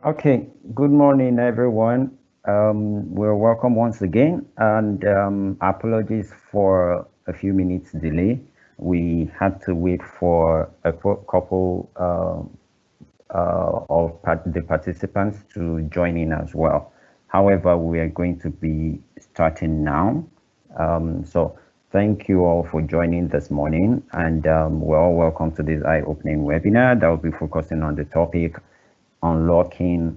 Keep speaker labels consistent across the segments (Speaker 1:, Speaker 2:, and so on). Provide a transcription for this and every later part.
Speaker 1: Okay, good morning, everyone. We're welcome once again, and apologies for a few minutes delay. We had to wait for a couple of the participants to join in as well. However, we are going to be starting now. So thank you all for joining this morning, and we're all welcome to this eye-opening webinar that will be focusing on the topic unlocking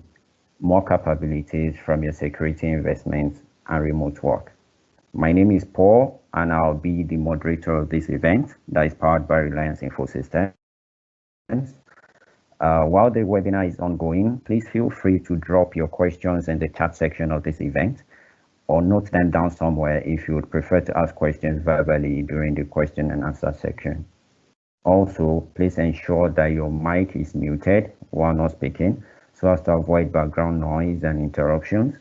Speaker 1: more capabilities from your security investments and remote work. My name is Paul, and I'll be the moderator of this event that is powered by Reliance Infosystems. While the webinar is ongoing, please feel free to drop your questions in the chat section of this event or note them down somewhere if you would prefer to ask questions verbally during the question and answer section. Also, please ensure that your mic is muted while not speaking so as to avoid background noise and interruptions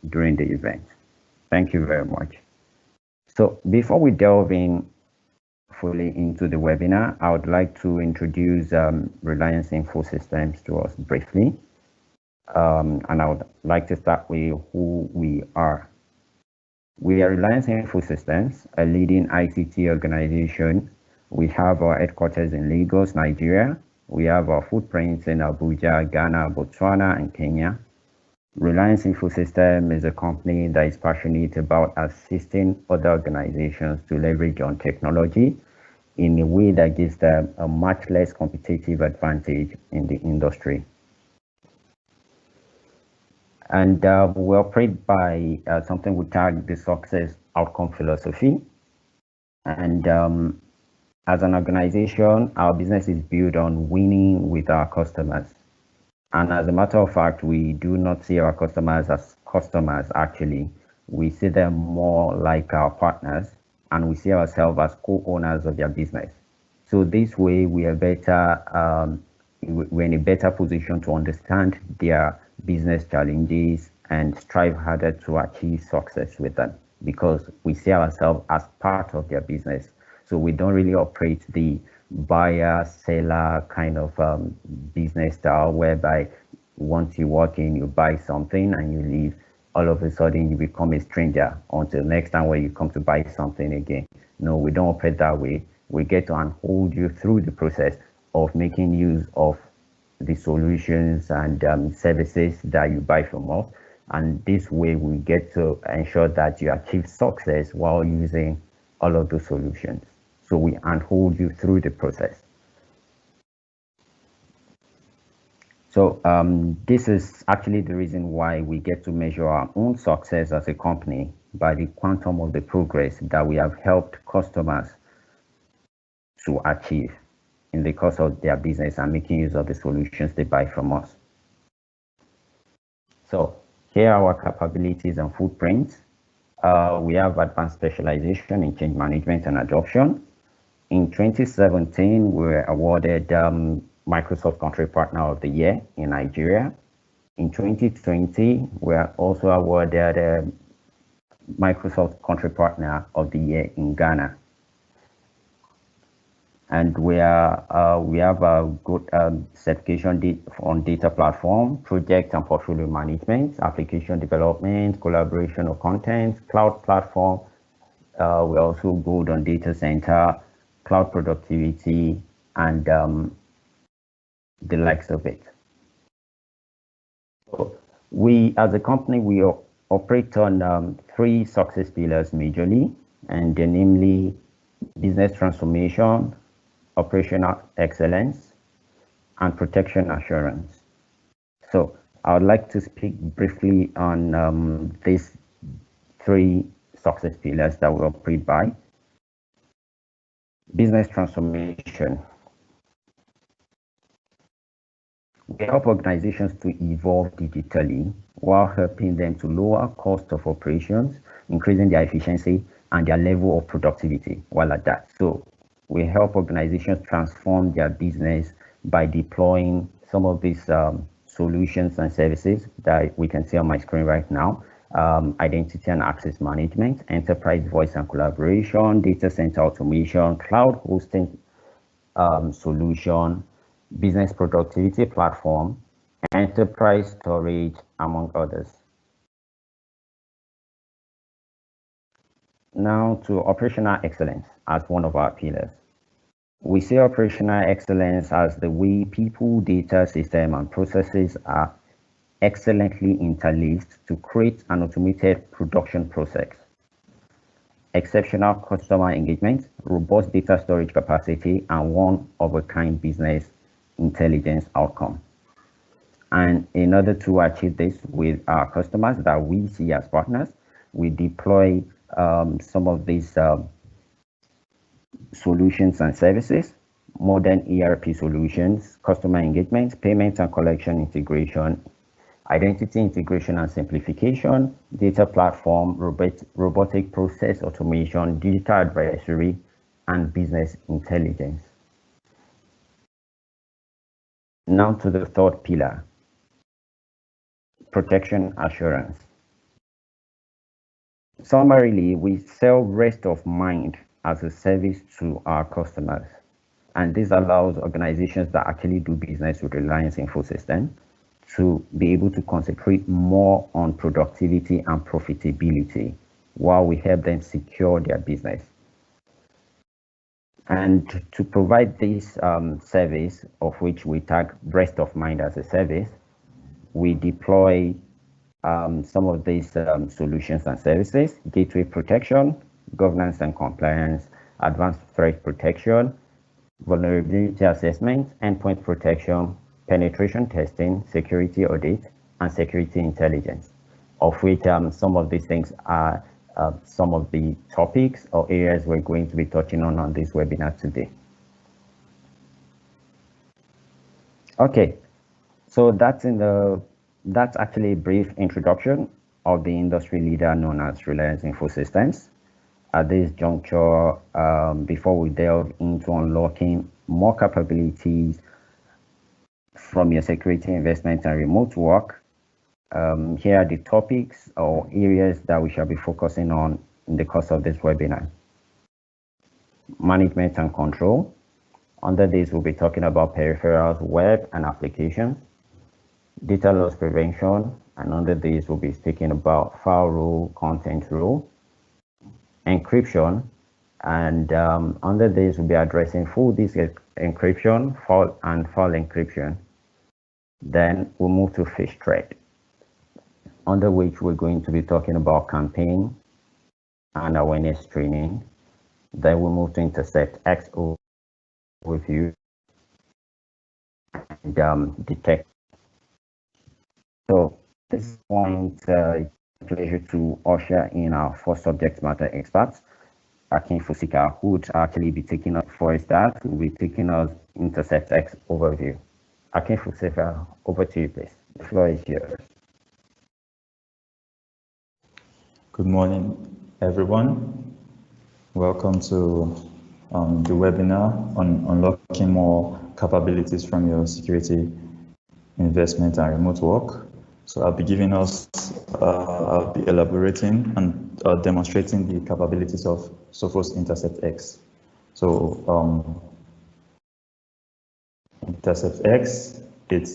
Speaker 1: during the event. Thank you very much. So before we delve in fully into the webinar, I would like to introduce Reliance Infosystems to us briefly. And I would like to start with who we are. We are Reliance Infosystems, a leading ICT organization. We have our headquarters in Lagos, Nigeria. We have our footprints in Abuja, Ghana, Botswana, and Kenya. Reliance Infosystems is a company that is passionate about assisting other organizations to leverage on technology in a way that gives them a much less competitive advantage in the industry. And we operate by something we tag the success outcome philosophy. And as an organization, our business is built on winning with our customers. And as a matter of fact, we do not see our customers as customers, actually. We see them more like our partners, and we see ourselves as co-owners of their business. So this way, we are better, we're in a better position to understand their business challenges and strive harder to achieve success with them because we see ourselves as part of their business. So we don't really operate the buyer-seller kind of business style whereby once you walk in, you buy something and you leave. All of a sudden, you become a stranger until next time when you come to buy something again. No, we don't operate that way. We get to unfold you through the process of making use of the solutions and services that you buy from us. And this way, we get to ensure that you achieve success while using all of those solutions. So we unfold you through the process. So this is actually the reason why we get to measure our own success as a company by the quantum of the progress that we have helped customers to achieve in the course of their business and making use of the solutions they buy from us. So here are our capabilities and footprints. We have advanced specialization in change management and adoption. In 2017, we were awarded Microsoft Country Partner of the Year in Nigeria. In 2020, we are also awarded Microsoft Country Partner of the Year in Ghana. And we have a good certification on data platform, project and portfolio management, application development, collaboration of content, cloud platform. We're also good on data center, cloud productivity, and the likes of it. So we, as a company, we operate on 3 success pillars majorly, and they're namely business transformation, operational excellence, and protection assurance. So I would like to speak briefly on these 3 success pillars that we operate by. Business transformation. We help organizations to evolve digitally while helping them to lower cost of operations, increasing their efficiency and their level of productivity while at that. So we help organizations transform their business by deploying some of these solutions and services that we can see on my screen right now. Identity and access management, enterprise voice and collaboration, data center automation, cloud hosting solution, business productivity platform, enterprise storage, among others. Now to operational excellence as one of our pillars. We see operational excellence as the way people, data, system, and processes are excellently interlaced to create an automated production process. Exceptional customer engagement, robust data storage capacity, and one-of-a-kind business intelligence outcome. And in order to achieve this with our customers that we see as partners, we deploy some of these solutions and services, modern ERP solutions, customer engagement, payment and collection integration, identity integration and simplification, data platform, robotic process automation, digital advisory, and business intelligence. Now to the third pillar, protection assurance. Summarily, we sell rest of mind as a service to our customers. And this allows organizations that actually do business with Reliance Infosystem to be able to concentrate more on productivity and profitability while we help them secure their business. And to provide this service, of which we tag rest of mind as a service, we deploy some of these solutions and services: gateway protection, governance and compliance, advanced threat protection, vulnerability assessment, endpoint protection, penetration testing, security audit, and security intelligence, of which some of these things are some of the topics or areas we're going to be touching on this webinar today. Okay, so that's actually a brief introduction of the industry leader known as Reliance Infosystems. At this juncture, before we delve into unlocking more capabilities from your security investment and remote work, here are the topics or areas that we shall be focusing on in the course of this webinar. Management and control. Under this, we'll be talking about peripherals, web, and applications. Data loss prevention, and under this, we'll be speaking about file rule, content rule. Encryption, and under this, we'll be addressing full disk encryption, file encryption. Then we'll move to phish threat, under which we're going to be talking about campaign and awareness training. Then we'll move to intercept X overview and detect. So at this point, it's a pleasure to usher in our first subject matter expert, Akin Fusika, who would actually be taking us for a start. Will be taking us intercept X overview. Akin Fusika, over to you, please. The floor is yours.
Speaker 2: Good morning, everyone. Welcome to the webinar on unlocking more capabilities from your security investment and remote work. So I'll be elaborating and demonstrating the capabilities of Sophos Intercept X. So Intercept X, it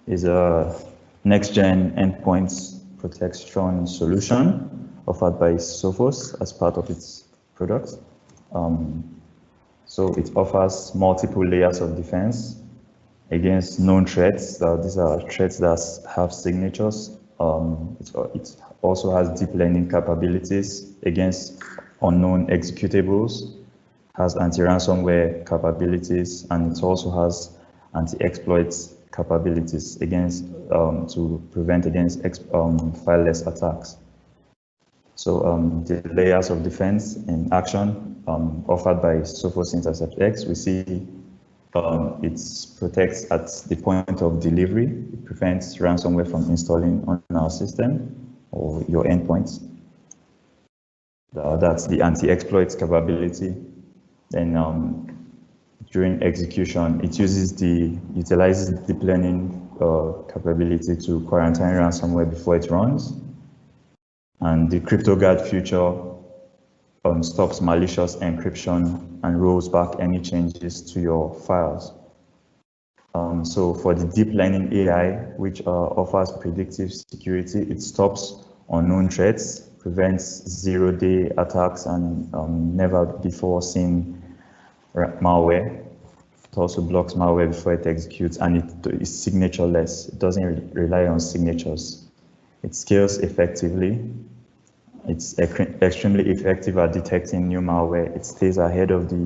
Speaker 2: is a next-gen endpoint protection solution offered by Sophos as part of its product. So it offers multiple layers of defense against known threats. These are threats that have signatures. It also has deep learning capabilities against unknown executables, has anti-ransomware capabilities, and it also has anti-exploit capabilities against to prevent against fileless attacks. So the layers of defense in action offered by Sophos Intercept X, we see it protects at the point of delivery. It prevents ransomware from installing on our system or your endpoints. That's the anti-exploit capability. Then during execution, it utilizes deep learning capability to quarantine ransomware before it runs. And the CryptoGuard feature stops malicious encryption and rolls back any changes to your files. So for the deep learning AI, which offers predictive security, it stops unknown threats, prevents zero-day attacks and never before seen malware. It also blocks malware before it executes, and it is signatureless. It doesn't rely on signatures. It scales effectively. It's extremely effective at detecting new malware. It stays ahead of the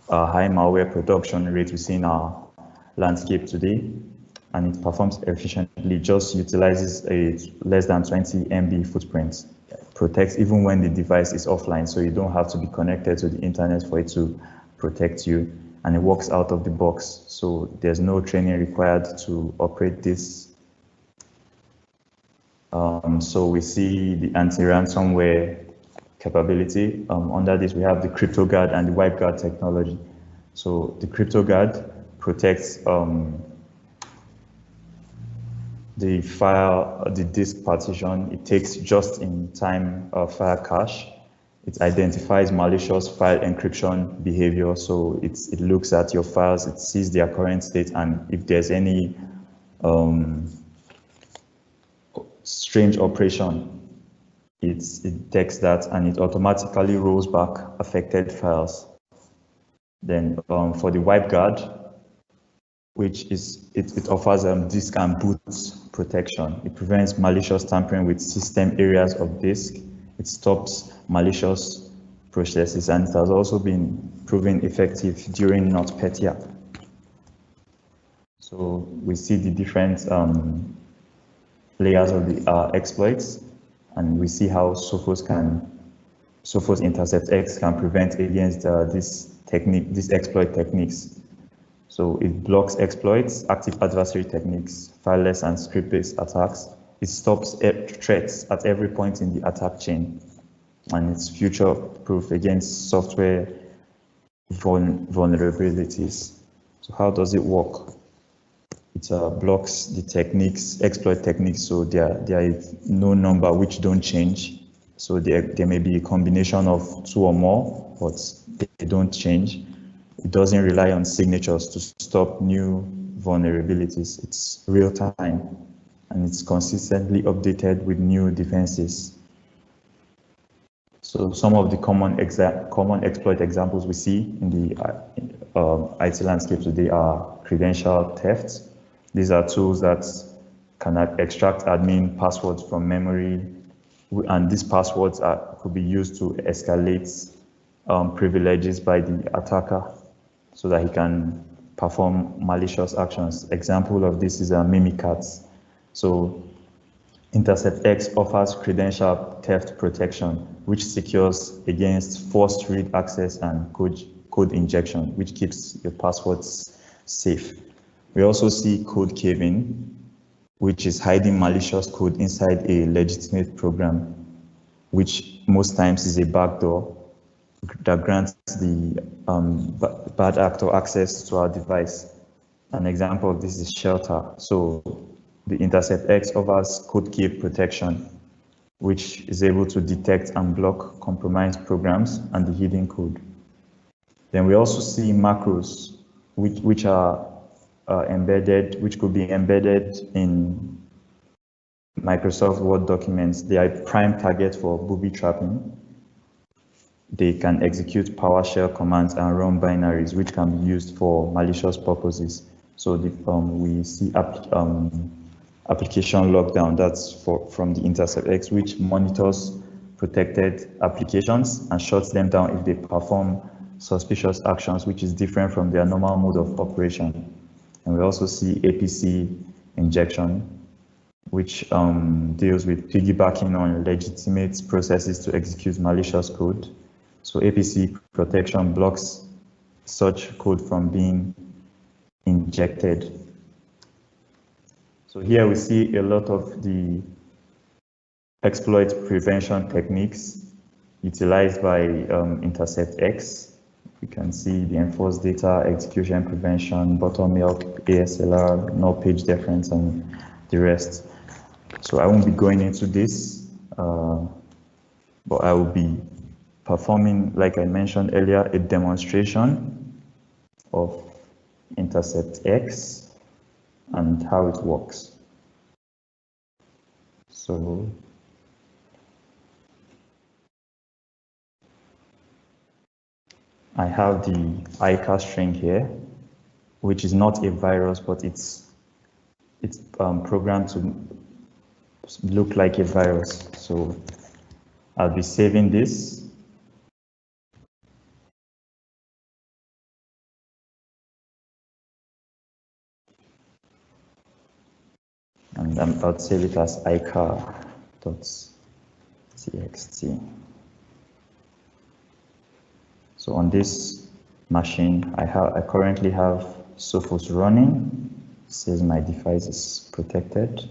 Speaker 2: high malware production rate we see in our landscape today, and it performs efficiently, just utilizes a less than 20 MB footprint. Protects even when the device is offline, so you don't have to be connected to the internet for it to protect you, and it works out of the box, so there's no training required to operate this. So we see the anti-ransomware capability. Under this, we have the CryptoGuard and the WipeGuard technology. So the CryptoGuard protects the file, the disk partition. It takes just-in-time file cache. It identifies malicious file encryption behavior. So it looks at your files, it sees their current state, and if there's any strange operation, it detects that and it automatically rolls back affected files. Then for the WipeGuard, which is, it offers disk and boot protection. It prevents malicious tampering with system areas of disk. It stops malicious processes, and it has also been proven effective during NotPetya. So we see the different layers of the exploits, and we see how Sophos Intercept X can prevent against these exploit techniques. So it blocks exploits, active adversary techniques, fileless and script-based attacks. It stops threats at every point in the attack chain, and it's future-proof against software vulnerabilities. So how does it work? It blocks the techniques, exploit techniques, so there is no number which don't change. So there may be a combination of two or more, but they don't change. It doesn't rely on signatures to stop new vulnerabilities. It's real time, and it's consistently updated with new defenses. So some of the common exploit examples we see in the IT landscape today are credential theft. These are tools that can extract admin passwords from memory, and these passwords could be used to escalate privileges by the attacker so that he can perform malicious actions. Example of this is Mimikatz. So Intercept X offers credential theft protection, which secures against forced read access and code injection, which keeps your passwords safe. We also see code caving, which is hiding malicious code inside a legitimate program, which most times is a backdoor that grants the bad actor access to our device. An example of this is Shelter. So the Intercept X offers code cave protection, which is able to detect and block compromised programs and the hidden code. Then we also see macros, which are embedded, which could be embedded in Microsoft Word documents. They are a prime target for booby trapping. They can execute PowerShell commands and run binaries, which can be used for malicious purposes. So we see application lockdown, that's from the Intercept X, which monitors protected applications and shuts them down if they perform suspicious actions, which is different from their normal mode of operation. And we also see APC injection, which deals with piggybacking on legitimate processes to execute malicious code. So APC protection blocks such code from being injected. So here we see a lot of the exploit prevention techniques utilized by Intercept X. We can see the enforced data, execution prevention, buttermilk, ASLR, null page deference, and the rest. So I won't be going into this, but I will be performing, like I mentioned earlier, a demonstration of intercept X and how it works. So I have the ICAR string here, which is not a virus, but it's programmed to look like a virus. So I'll be saving this. And I'll save it as icar.txt. So on this machine, I currently have Sophos running. It says my device is protected.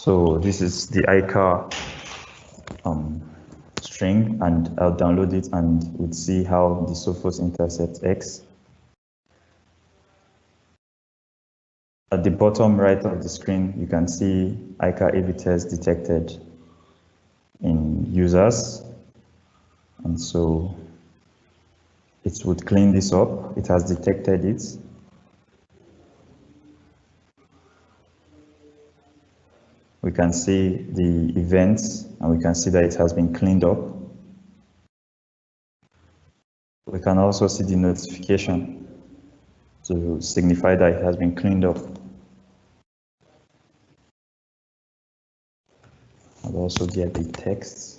Speaker 2: So this is the ICAR string, and I'll download it and we'll see how the Sophos intercepts X. At the bottom right of the screen, you can see ICAR A/B test detected in users. And so it would clean this up. It has detected it. We can see the events and we can see that it has been cleaned up. We can also see the notification to signify that it has been cleaned up. I'll also get the text.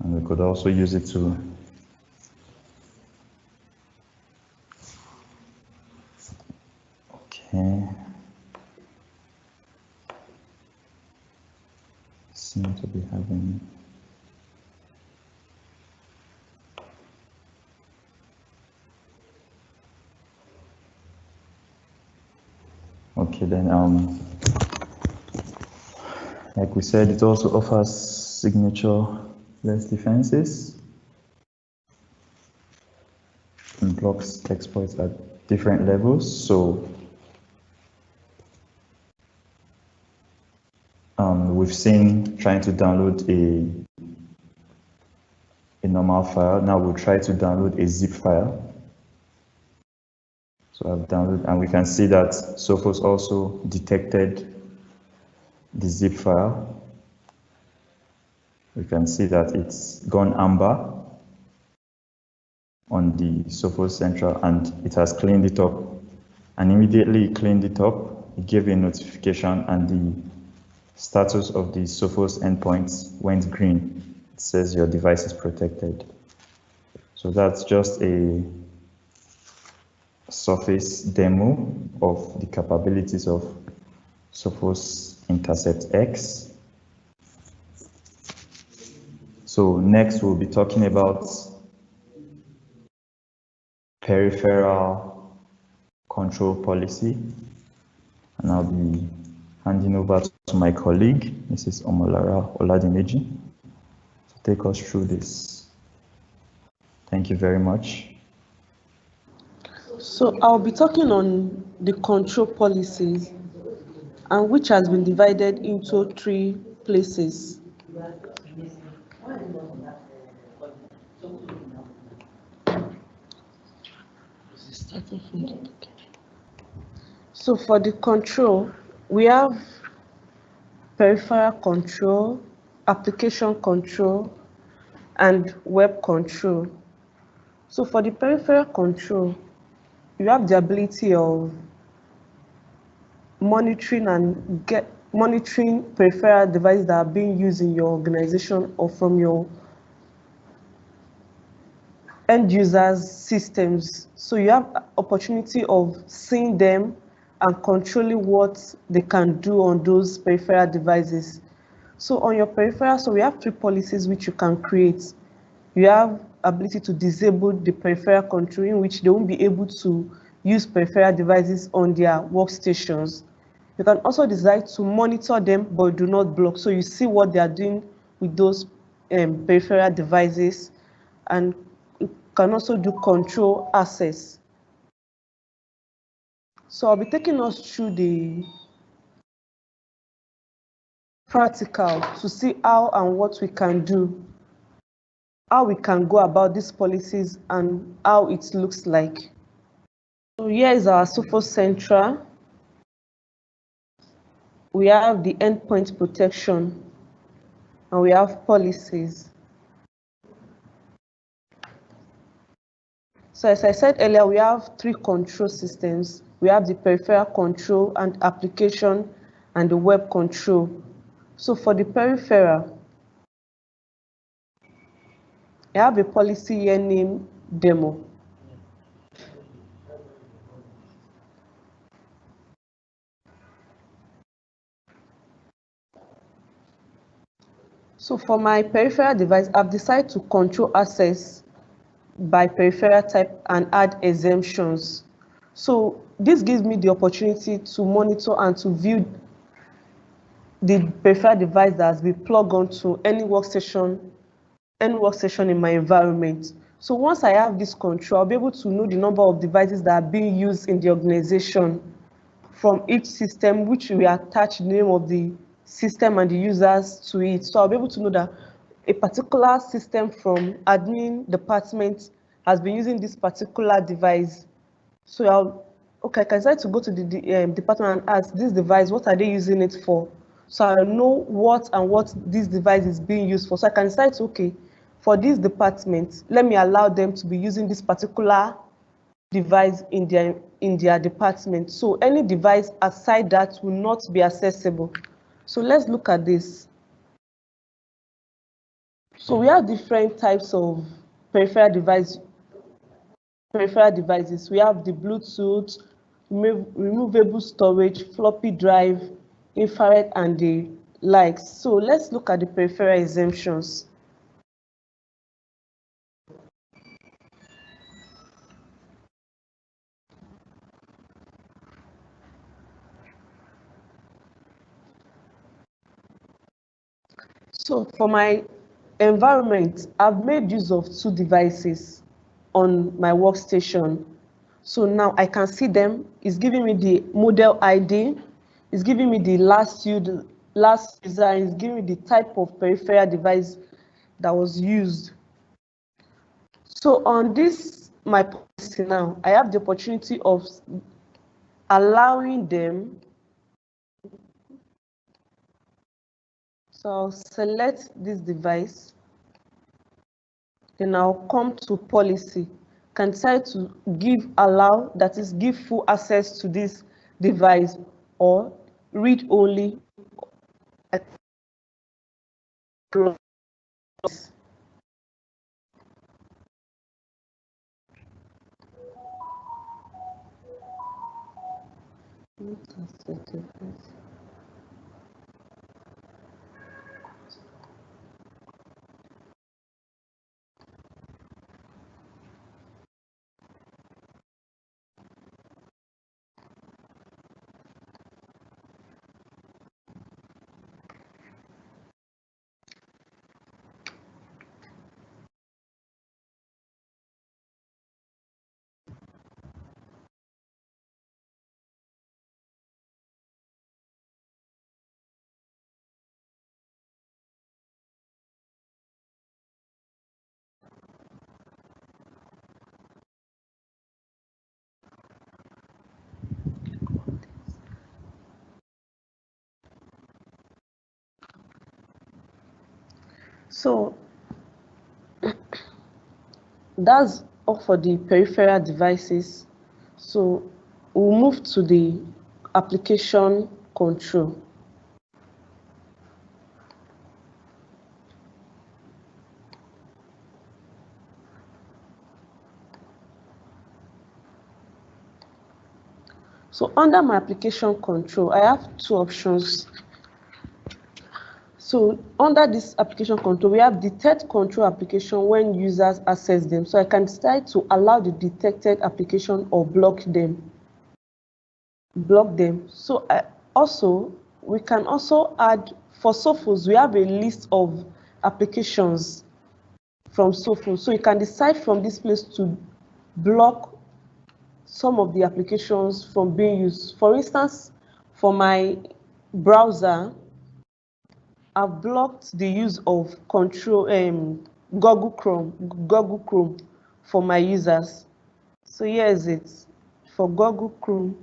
Speaker 2: And we could also use it to seem to be having then like we said, it also offers signature-less defenses and blocks exploits at different levels. So we've seen trying to download a normal file. Now we'll try to download a zip file. So I've downloaded, and we can see that Sophos also detected the zip file. We can see that it's gone amber on the Sophos Central, and it has cleaned it up. And immediately it cleaned it up, it gave a notification, and the status of the Sophos endpoints went green. It says your device is protected. So that's just a surface demo of the capabilities of Sophos Intercept X. So next we'll be talking about peripheral control policy, and I'll be handing over to my colleague, Mrs. Omolara Oladimeji, to take us through this. Thank you very much.
Speaker 3: So I'll be talking on the control policies, and which has been divided into 3 places. So for the control, we have peripheral control, application control, and web control. So for the peripheral control, you have the ability of monitoring and monitoring peripheral devices that are being used in your organization or from your end users' systems. So you have opportunity of seeing them and controlling what they can do on those peripheral devices. So on your peripheral, so we have 3 policies which you can create. You have ability to disable the peripheral control, in which they won't be able to use peripheral devices on their workstations. You can also decide to monitor them but do not block, so you see what they are doing with those peripheral devices, and you can also do control access. So I'll be taking us through the practical to see how and what we can do, how we can go about these policies and how it looks like. So here is our Sophos Central. We have the endpoint protection and we have policies. So as I said earlier, we have 3 control systems. We have the peripheral control and application and the web control. So for the peripheral, I have a policy here named demo. So for my peripheral device, I've decided to control access by peripheral type and add exemptions. So this gives me the opportunity to monitor and to view the peripheral device that has been plugged onto any workstation in my environment. So once I have this control, I'll be able to know the number of devices that are being used in the organization from each system, which we attach the name of the system and the users to it. So I'll be able to know that a particular system from admin department has been using this particular device. So I can decide to go to the department and ask this device, what are they using it for? So I know what this device is being used for. So I can decide to, okay, for this department, let me allow them to be using this particular device in their department. So any device aside that will not be accessible. So let's look at this. So we have different types of peripheral devices. We have the Bluetooth, removable storage, floppy drive, infrared, and the likes. So let's look at the peripheral exemptions. So for my environment, I've made use of 2 devices on my workstation. So now I can see them. It's giving me the model ID. It's giving me the last user. It's giving me the type of peripheral device that was used. So on this, my policy now, I have the opportunity of allowing them. So I'll select this device. Then I'll come to policy. Can decide to give allow, that is give full access to this device, or read only. So that's all for the peripheral devices. So we'll move to the application control. So under my application control, I have two options. So under this application control, we have detect control application when users access them. So I can decide to allow the detected application or block them. So we can also add, for Sophos, we have a list of applications from Sophos. So you can decide from this place to block some of the applications from being used. For instance, for my browser, I've blocked the use of Google Chrome for my users. So here is it for Google Chrome.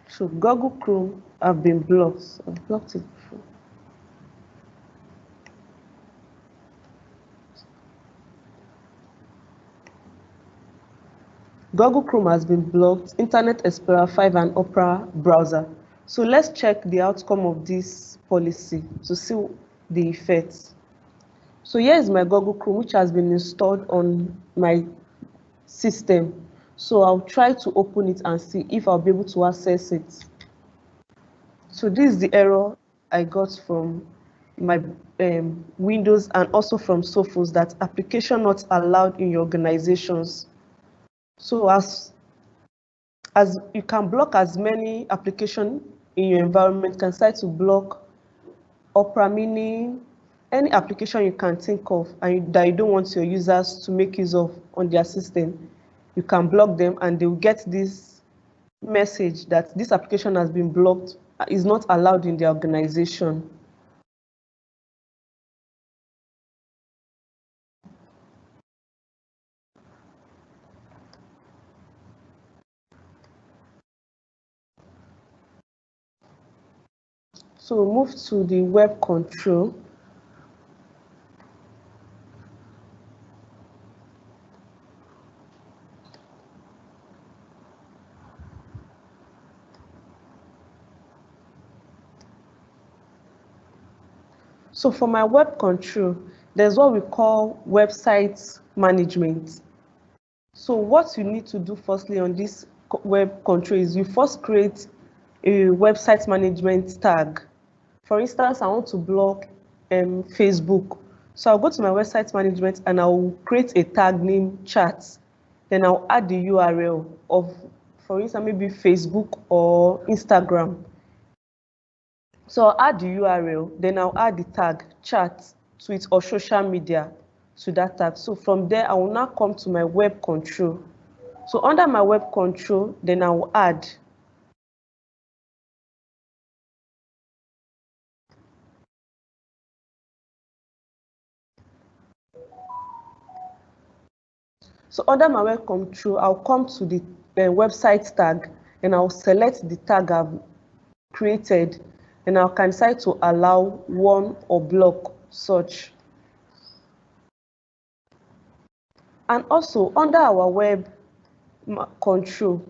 Speaker 3: So Google Chrome have been blocked. I've blocked it before. Google Chrome has been blocked, Internet Explorer 5 and Opera browser. So let's check the outcome of this policy to see the effects. So here is my Google Chrome, which has been installed on my system. So I'll try to open it and see if I'll be able to access it. So this is the error I got from my Windows and also from Sophos, that application not allowed in your organizations. So as you can block as many applications in your environment, you can start to block Opera Mini, any application you can think of and that you don't want your users to make use of on their system. You can block them and they will get this message that this application has been blocked, is not allowed in the organization. So we'll move to the web control. So for my web control, there's what we call website management. So what you need to do firstly on this web control is you first create a website management tag. For instance, I want to block Facebook. So I'll go to my website management and I'll create a tag named chats. Then I'll add the URL of, for instance, maybe Facebook or Instagram. So I'll add the URL, then I'll add the tag chat to it or social media to that tag. So from there, I will now come to my web control. So under my web control, then I will add So under my web control, I'll come to the website tag and I'll select the tag I've created and I can decide to allow one or block such. And also under our web control,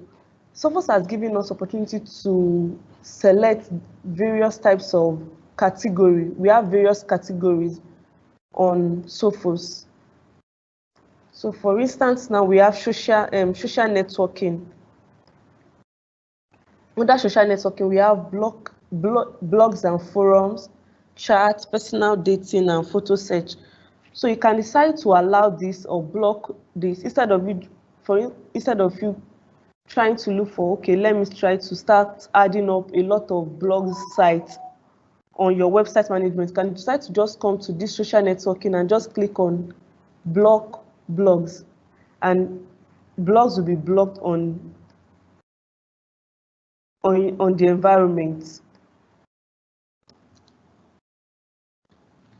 Speaker 3: Sophos has given us opportunity to select various types of category. We have various categories on Sophos. So for instance, now we have social networking. Under social networking, we have blogs and forums, chats, personal dating, and photo search. So you can decide to allow this or block this instead of you trying to look for, okay, let me try to start adding up a lot of blog sites on your website management. You can decide to just come to this social networking and just click on block blogs, and blogs will be blocked on the environment.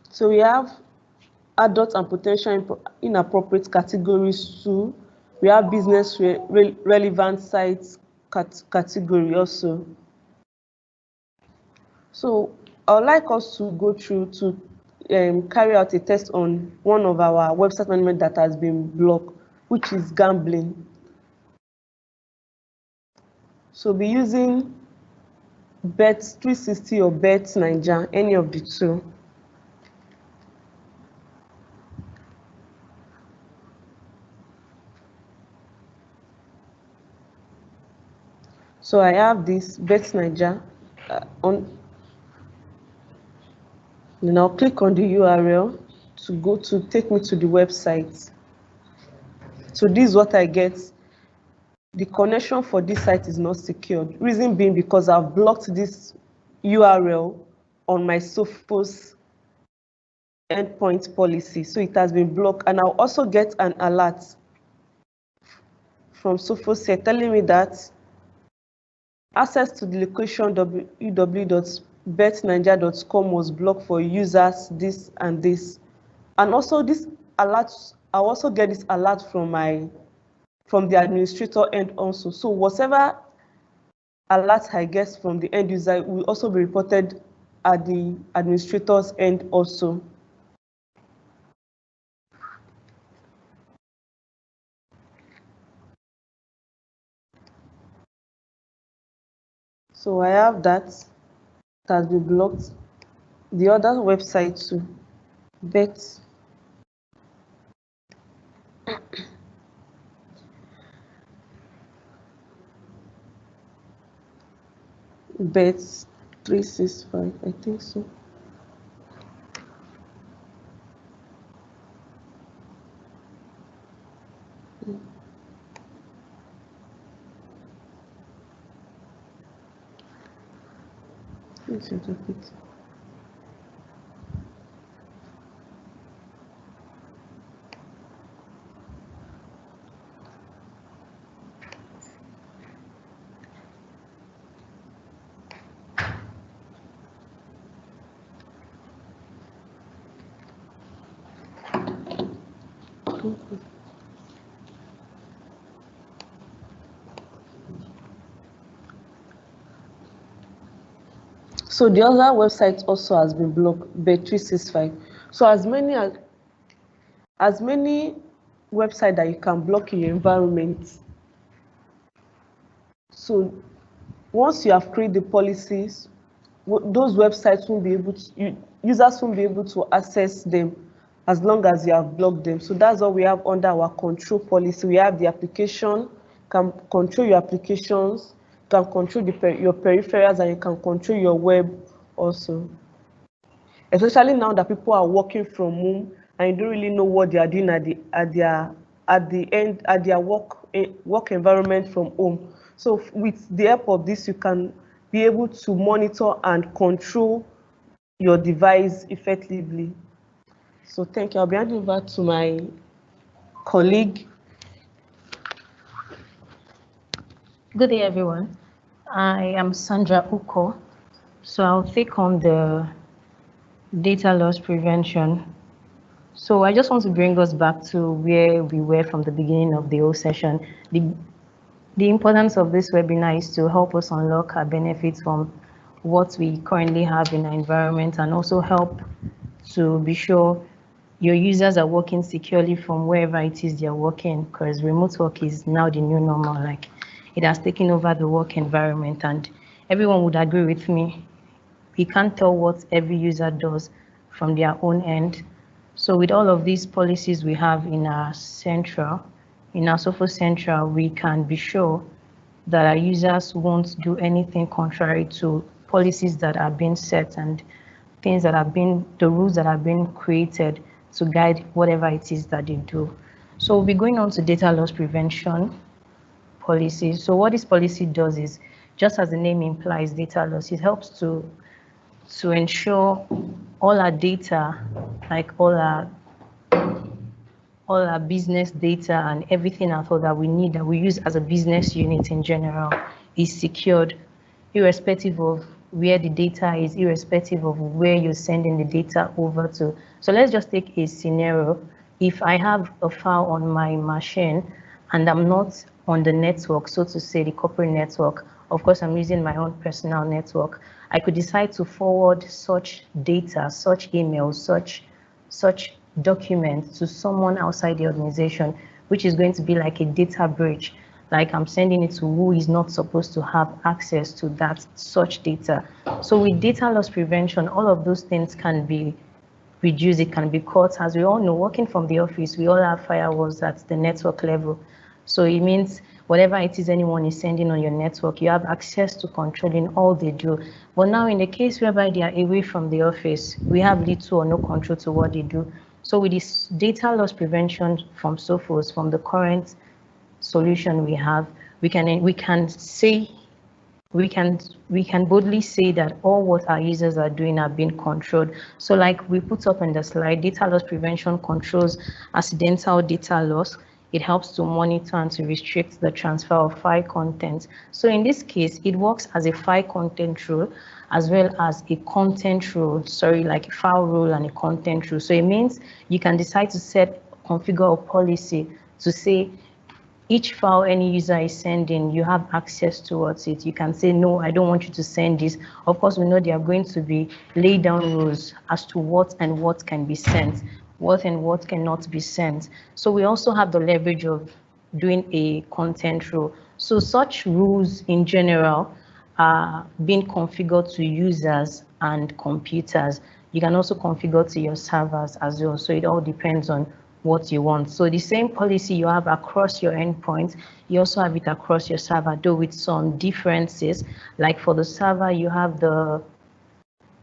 Speaker 3: So we have adult and potential inappropriate categories too. We have business relevant sites category also. So I would like us to go through to carry out a test on one of our website management that has been blocked, which is gambling. So be using Bet360 or Bet Niger, any of the two. So I have this Bet Niger on. Then I'll click on the URL to go to take me to the website. So this is what I get. The connection for this site is not secured. Reason being because I've blocked this URL on my Sophos endpoint policy. So it has been blocked. And I'll also get an alert from Sophos here telling me that access to the location www.betniger.com was blocked for users this and this. And also this alert, I'll also get this alert from the administrator end also. So whatever alert I get from the end user will also be reported at the administrator's end also. So I have that has been blocked. The other website too, Bet365, I think so. Let's interpret. So the other website also has been blocked, Bet365. So as many websites that you can block in your environment. So once you have created the policies, those websites won't be able to, users won't be able to access them as long as you have blocked them. So that's what we have under our control policy. We have the application, can control your applications, can control your peripherals, and you can control your web also. Especially now that people are working from home and you don't really know what they are doing at their work environment from home. So with the help of this, you can be able to monitor and control your device effectively. So thank you. I'll be handing over to my colleague.
Speaker 4: Good day, everyone. I am Sandra Uko. So I'll take on the data loss prevention. So I just want to bring us back to where we were from the beginning of the whole session. The importance of this webinar is to help us unlock our benefits from what we currently have in our environment and also help to be sure your users are working securely from wherever it is they're working, because remote work is now the new normal. Like, it has taken over the work environment, and everyone would agree with me. We can't tell what every user does from their own end. So with all of these policies we have in our Sophos Central, we can be sure that our users won't do anything contrary to policies that are being set and things that have been, the rules that have been created to guide whatever it is that they do. So we'll be going on to data loss prevention policy. So what this policy does is, just as the name implies, data loss, it helps to ensure all our data, like all our business data and everything at all that we need, that we use as a business unit in general, is secured, irrespective of where the data is, irrespective of where you're sending the data over to. So let's just take a scenario. If I have a file on my machine and I'm not on the network, so to say, the corporate network, of course I'm using my own personal network, I could decide to forward such data, such emails, such documents to someone outside the organization, which is going to be like a data breach. like I'm sending it to who is not supposed to have access to that such data. So with data loss prevention, all of those things can be reduced, it can be cut. As we all know, working from the office, we all have firewalls at the network level. So it means whatever it is anyone is sending on your network, you have access to controlling all they do. But now in the case whereby they are away from the office, we have little or no control to what they do. So with this data loss prevention from Sophos, from the current solution we have, we can boldly say that all what our users are doing are being controlled. So like we put up in the slide, data loss prevention controls accidental data loss. It helps to monitor and to restrict the transfer of file content. So in this case, it works as a file content rule as well as a content rule, like a file rule and a content rule. So it means you can decide to configure a policy to say each file any user is sending, you have access towards it. You can say, no, I don't want you to send this. Of course, we know there are going to be laid down rules as to what and what can be sent, what and what cannot be sent. So we also have the leverage of doing a content rule. So such rules in general are being configured to users and computers. You can also configure to your servers as well. So it all depends on what you want. So the same policy you have across your endpoints, you also have it across your server, though with some differences. Like for the server, you have the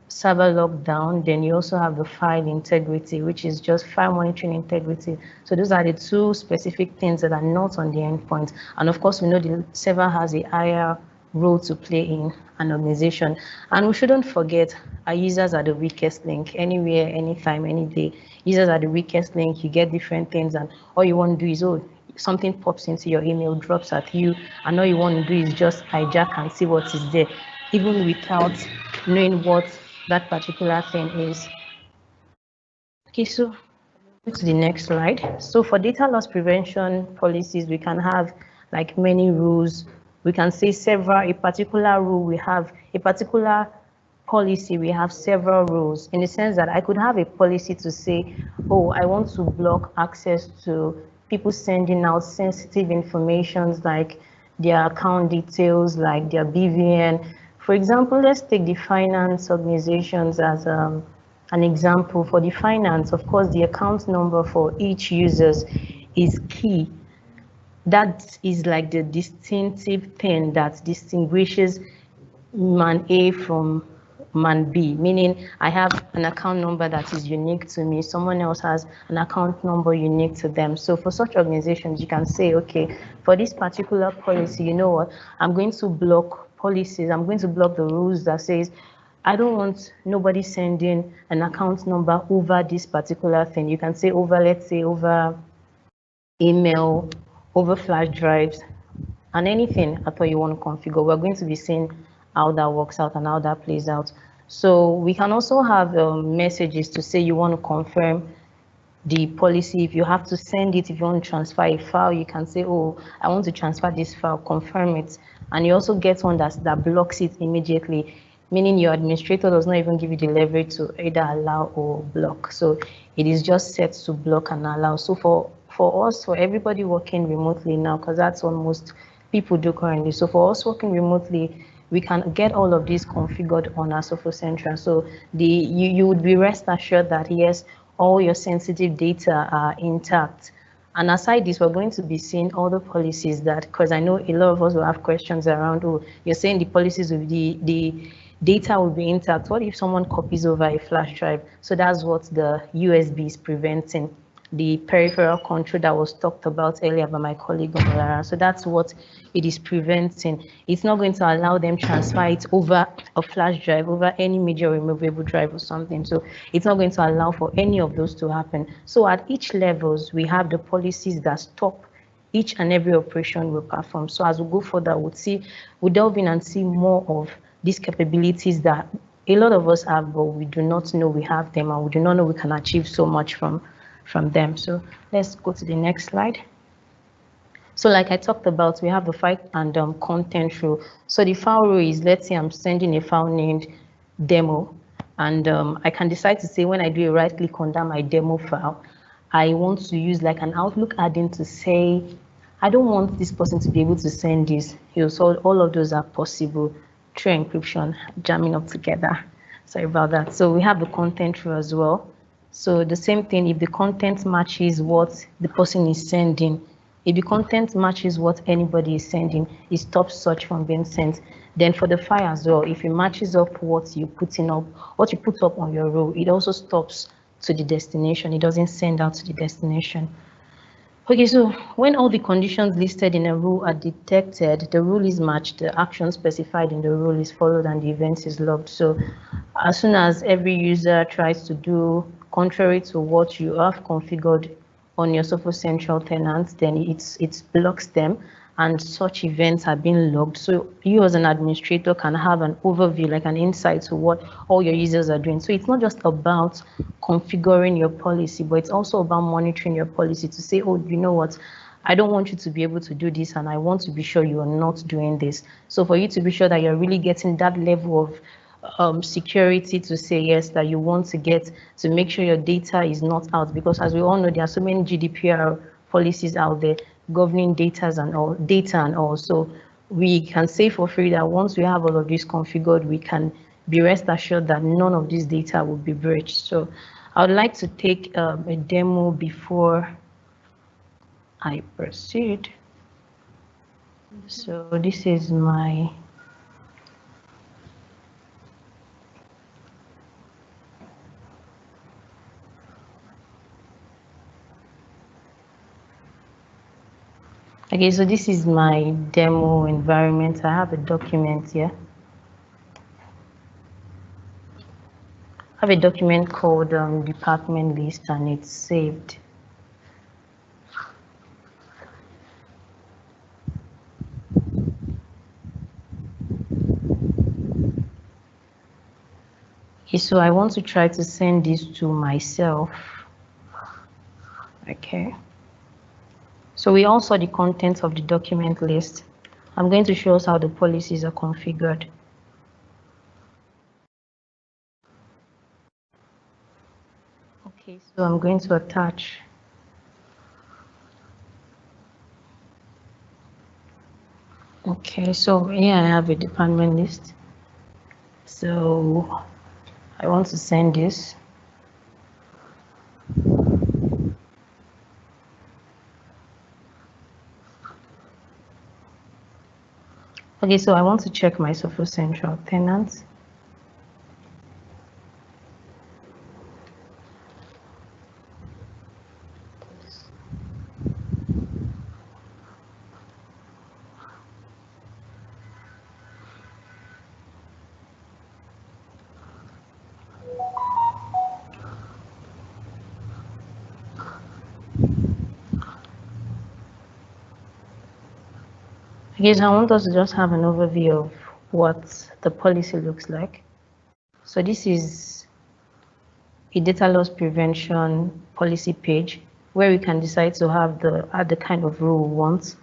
Speaker 4: server lockdown, then you also have the file integrity, which is just file monitoring integrity. So those are the two specific things that are not on the endpoint. And of course, we know the server has a higher role to play in an organization. And we shouldn't forget our users are the weakest link. Anywhere, anytime, any day, users are the weakest link. You get different things, and all you want to do is, something pops into your email, drops at you, and all you want to do is just hijack and see what is there, even without knowing what that particular thing is. Okay, so go to the next slide. So for data loss prevention policies, we can have like many rules. We can say a particular rule, we have a particular policy, we have several rules, in the sense that I could have a policy to say, I want to block access to people sending out sensitive information like their account details, like their BVN. For example, let's take the finance organizations as an example. For the finance, of course, the account number for each user is key. That is like the distinctive thing that distinguishes man A from man B, meaning I have an account number that is unique to me, someone else has an account number unique to them. So for such organizations, you can say, okay, for this particular policy, you know what, I'm going to block policies, I'm going to block the rules that says, I don't want nobody sending an account number over this particular thing. You can say let's say over email, over flash drives, and anything at all you want to configure. We're going to be seeing how that works out and how that plays out. So we can also have messages to say you want to confirm the policy. If you have to send it, if you want to transfer a file, you can say, I want to transfer this file, confirm it. And you also get one that blocks it immediately, meaning your administrator does not even give you the leverage to either allow or block. So it is just set to block and allow. So for us, for everybody working remotely now, because that's what most people do currently. So for us working remotely, we can get all of these configured on our Sophos Central. So you would be rest assured that yes, all your sensitive data are intact. And aside this, we're going to be seeing all the policies that, because I know a lot of us will have questions around, you're saying the policies will be, the data will be intact. What if someone copies over a flash drive? So that's what the USB is preventing. The peripheral control that was talked about earlier by my colleague Omolara. So that's what it is preventing. It's not going to allow them transfer it over a flash drive, over any major removable drive or something. So it's not going to allow for any of those to happen. So at each levels, we have the policies that stop each and every operation we perform. So as we go further, we'll delve in and see more of these capabilities that a lot of us have, but we do not know we have them, and we do not know we can achieve so much from them. So let's go to the next slide. So like I talked about, we have the file and content rule. So the file rule is, let's say I'm sending a file named demo, and I can decide to say, when I do a right click on that my demo file, I want to use like an Outlook add-in to say, I don't want this person to be able to send this. So all of those are possible through encryption, jamming up together. Sorry about that. So we have the content rule as well. So the same thing, if the content matches what the person is sending, if the content matches what anybody is sending, it stops such from being sent. Then for the file as well, if it matches up what you put up on your row, it also stops to the destination. It doesn't send out to the destination. Okay, so when all the conditions listed in a rule are detected, the rule is matched, the action specified in the rule is followed, and the event is logged. So as soon as every user tries to do contrary to what you have configured on your Sophos Central tenant, then it blocks them, and such events are being logged. So you as an administrator can have an overview, like an insight to what all your users are doing. So it's not just about configuring your policy, but it's also about monitoring your policy to say, oh, you know what, I don't want you to be able to do this, and I want to be sure you are not doing this. So for you to be sure that you're really getting that level of security to say yes, that you want to get to make sure your data is not out, because as we all know, there are so many GDPR policies out there governing data and all. So we can say for free that once we have all of this configured, we can be rest assured that none of this data will be breached. So I would like to take a demo before I proceed. So this is my okay, so this is my demo environment. I have a document here. I have a document called department list, and it's saved. Okay, so I want to try to send this to myself. Okay. So we all saw the contents of the document list. I'm going to show us how the policies are configured. Okay, so I'm going to attach. Okay, so here I have a department list. So I want to send this. Okay, so I want to check my Sophos Central tenants. Okay, so I want us to just have an overview of what the policy looks like. So this is a data loss prevention policy page where we can decide to add the kind of rule we want.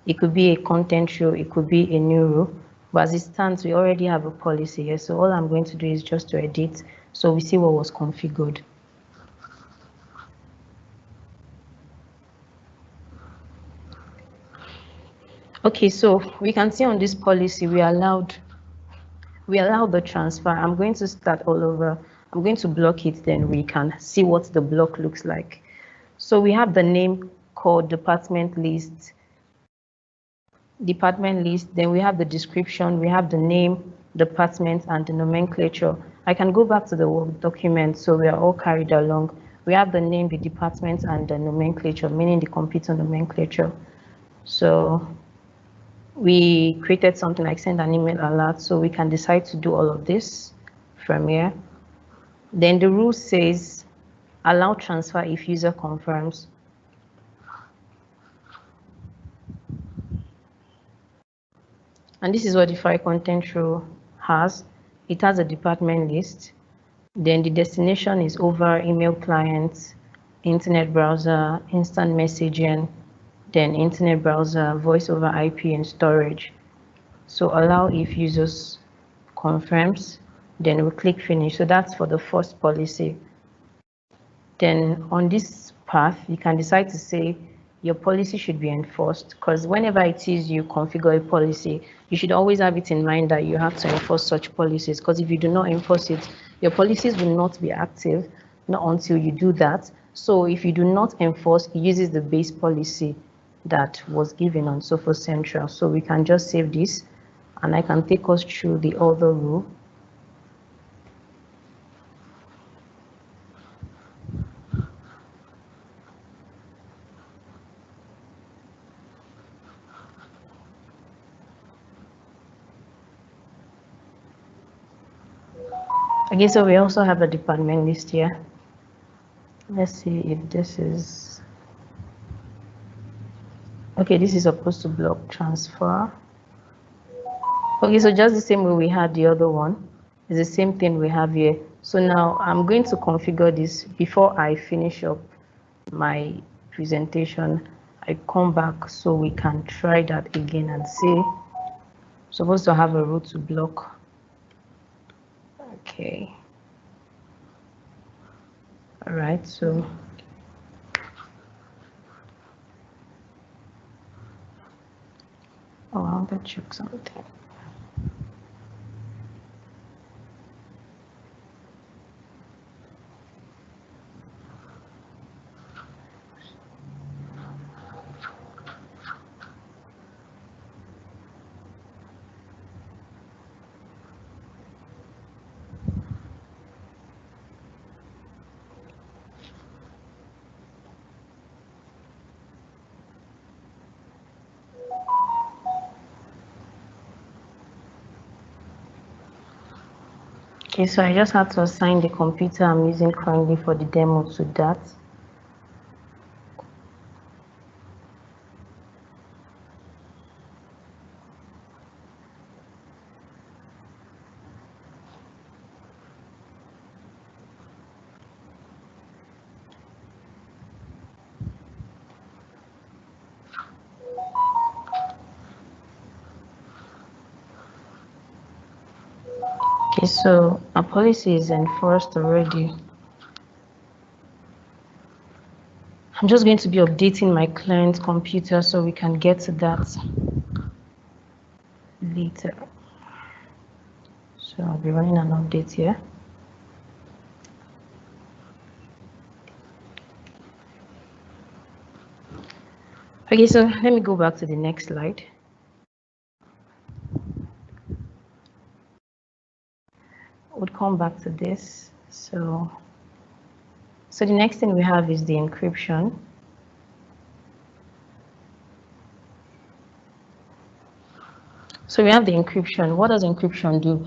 Speaker 4: It could be a content rule, it could be a new rule, but as it stands, we already have a policy here. So all I'm going to do is just to edit so we see what was configured. Okay, so we can see on this policy, we allowed the transfer. I'm going to start all over. I'm going to block it, then we can see what the block looks like. So we have the name called department list, then we have the description, we have the name, department, and the nomenclature. I can go back to the Word document so we are all carried along. We have the name, the department, and the nomenclature, meaning the computer nomenclature. So we created something like send an email alert, so we can decide to do all of this from here. Then the rule says allow transfer if user confirms. And this is what the file content rule has. It has a department list. Then the destination is over email clients, internet browser, instant messaging, then internet browser, voice over IP, and storage. So allow if users confirms, then we click finish. So that's for the first policy. Then on this path, you can decide to say your policy should be enforced, because whenever it is you configure a policy, you should always have it in mind that you have to enforce such policies, because if you do not enforce it, your policies will not be active, not until you do that. So if you do not enforce, it uses the base policy that was given on Sophos Central. So we can just save this, and I can take us through the other rule. Okay, so we also have a department list here. Let's see if this is, okay, this is supposed to block transfer. Okay, so just the same way we had the other one, it's the same thing we have here. So now I'm going to configure this before I finish up my presentation. I come back so we can try that again and see. Supposed to have a rule to block. Okay. All right, so I want to check something. Okay, so I just have to assign the computer I'm using currently for the demo to that. Okay, so our policy is enforced already. I'm just going to be updating my client computer so we can get to that later. So I'll be running an update here. Okay, so let me go back to the next slide. We'll come back to this. So the next thing we have is the encryption. So we have the encryption. What does encryption do?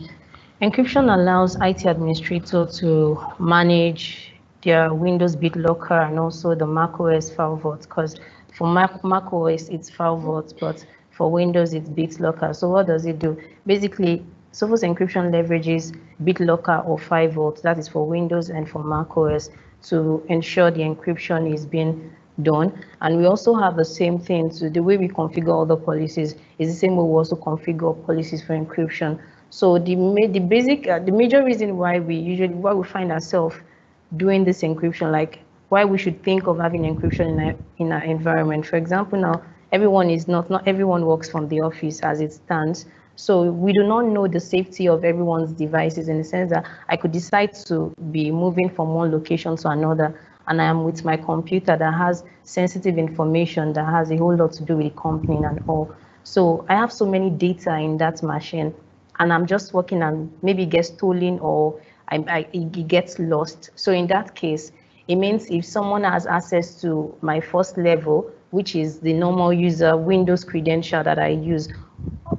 Speaker 4: Encryption allows IT administrator to manage their Windows BitLocker and also the macOS file vault, because for macOS it's file vault, but for Windows it's BitLocker. So what does it do? Basically, Sophos encryption leverages BitLocker or file vault, that is for Windows and for macOS, to ensure the encryption is being done. And we also have the same thing. So the way we configure all the policies is the same way we also configure policies for encryption. So the major reason why we find ourselves doing this encryption, like why we should think of having encryption in our environment. For example, now not everyone works from the office as it stands. So we do not know the safety of everyone's devices, in the sense that I could decide to be moving from one location to another, and I am with my computer that has sensitive information that has a whole lot to do with the company and all. So I have so many data in that machine, and I'm just working and maybe it gets stolen or it gets lost. So in that case, it means if someone has access to my first level, which is the normal user Windows credential that I use,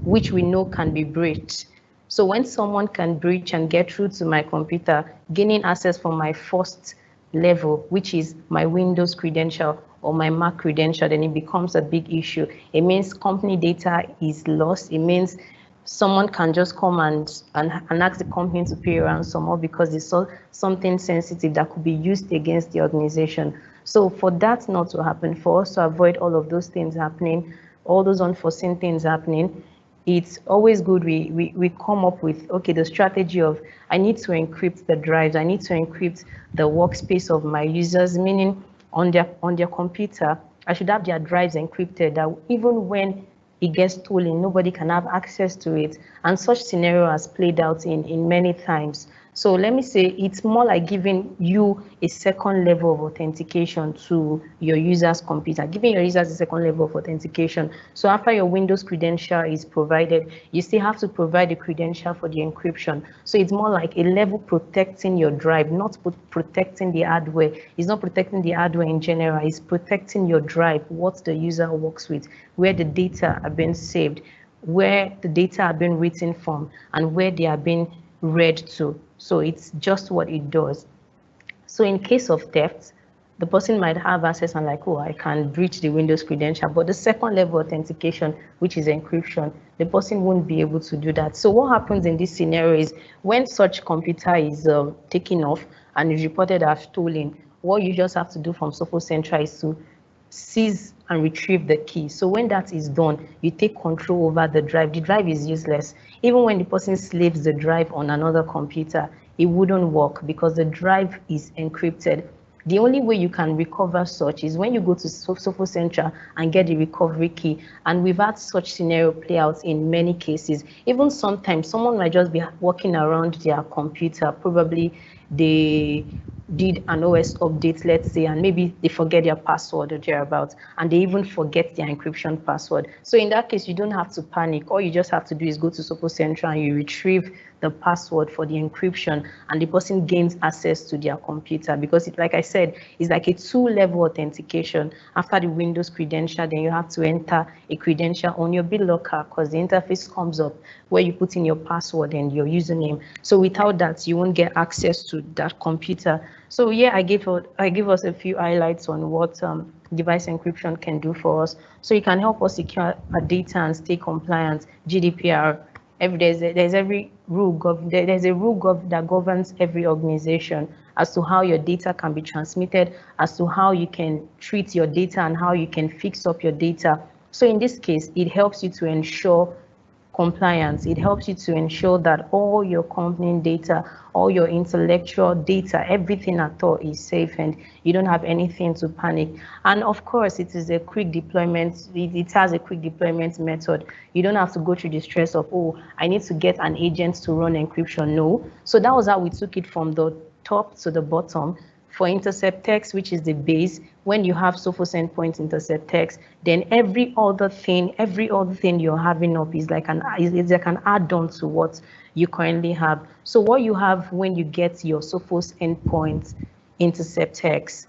Speaker 4: which we know can be breached. So when someone can breach and get through to my computer, gaining access from my first level, which is my Windows credential or my Mac credential, then it becomes a big issue. It means company data is lost. It means someone can just come and ask the company to pay a ransom, or because they saw something sensitive that could be used against the organization. So for that not to happen, for us to avoid all of those things happening, all those unforeseen things happening, it's always good we come up with, okay, the strategy of, I need to encrypt the drives, I need to encrypt the workspace of my users, meaning on their computer, I should have their drives encrypted, that even when it gets stolen, nobody can have access to it. And such scenario has played out in many times. So let me say it's more like giving you a second level of authentication to your user's computer, giving your users a second level of authentication. So after your Windows credential is provided, you still have to provide a credential for the encryption. So it's more like a level protecting your drive, not protecting the hardware. It's not protecting the hardware in general, it's protecting your drive, what the user works with, where the data are being saved, where the data are being written from, and where they are being read to. So it's just what it does. So in case of theft, the person might have access and like, oh, I can breach the Windows credential, but the second level authentication, which is encryption, the person won't be able to do that. So what happens in this scenario is when such computer is taken off and is reported as stolen, what you just have to do from Sophos Central is to seize and retrieve the key. So when that is done, you take control over the drive. The drive is useless. Even when the person slaves the drive on another computer, it wouldn't work because the drive is encrypted. The only way you can recover such is when you go to Sophos Central and get the recovery key. And we've had such scenario play out in many cases. Even sometimes someone might just be walking around their computer, probably they did an OS update, let's say, and maybe they forget their password or thereabouts, and they even forget their encryption password. So in that case, you don't have to panic. All you just have to do is go to Sophos Central and you retrieve the password for the encryption, and the person gains access to their computer, because it, like I said, it's like a two-level authentication. After the Windows credential, then you have to enter a credential on your BitLocker, because the interface comes up where you put in your password and your username. So without that, you won't get access to that computer. So yeah, I give us a few highlights on what device encryption can do for us. So it can help us secure our data and stay compliant. GDPR. There's a rule that governs every organization as to how your data can be transmitted, as to how you can treat your data and how you can fix up your data. So in this case, it helps you to ensure compliance. It helps you to ensure that all your company data, all your intellectual data, everything at all is safe and you don't have anything to panic. And of course, it is a quick deployment. It has a quick deployment method. You don't have to go through the stress of, oh, I need to get an agent to run encryption. No. So that was how we took it from the top to the bottom. For intercept text, which is the base, when you have Sophos endpoint intercept text, then every other thing you're having up is like an add-on to what you currently have. So what you have when you get your Sophos endpoint intercept text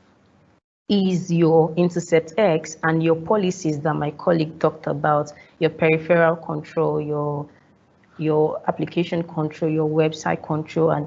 Speaker 4: is your intercept X and your policies that my colleague talked about, your peripheral control, your application control, your website control, and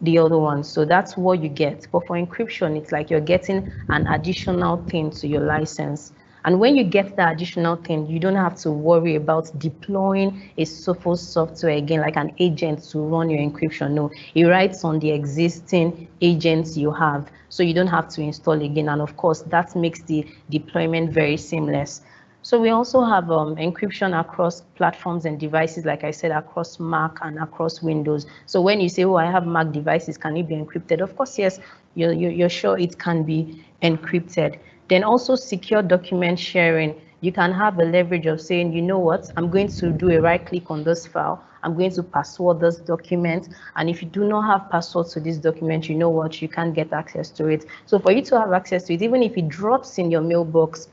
Speaker 4: the other one. So that's what you get. But for encryption, it's like you're getting an additional thing to your license. And when you get that additional thing, you don't have to worry about deploying a Sophos software again, like an agent to run your encryption. No, it writes on the existing agents you have. So you don't have to install again. And of course, that makes the deployment very seamless. So we also have encryption across platforms and devices, like I said, across Mac and across Windows. So when you say, oh, I have Mac devices, can it be encrypted? Of course, yes, you're sure it can be encrypted. Then also secure document sharing. You can have a leverage of saying, you know what, I'm going to do a right click on this file. I'm going to password this document. And if you do not have passwords to this document, you know what, you can't get access to it. So for you to have access to it, even if it drops in your mailbox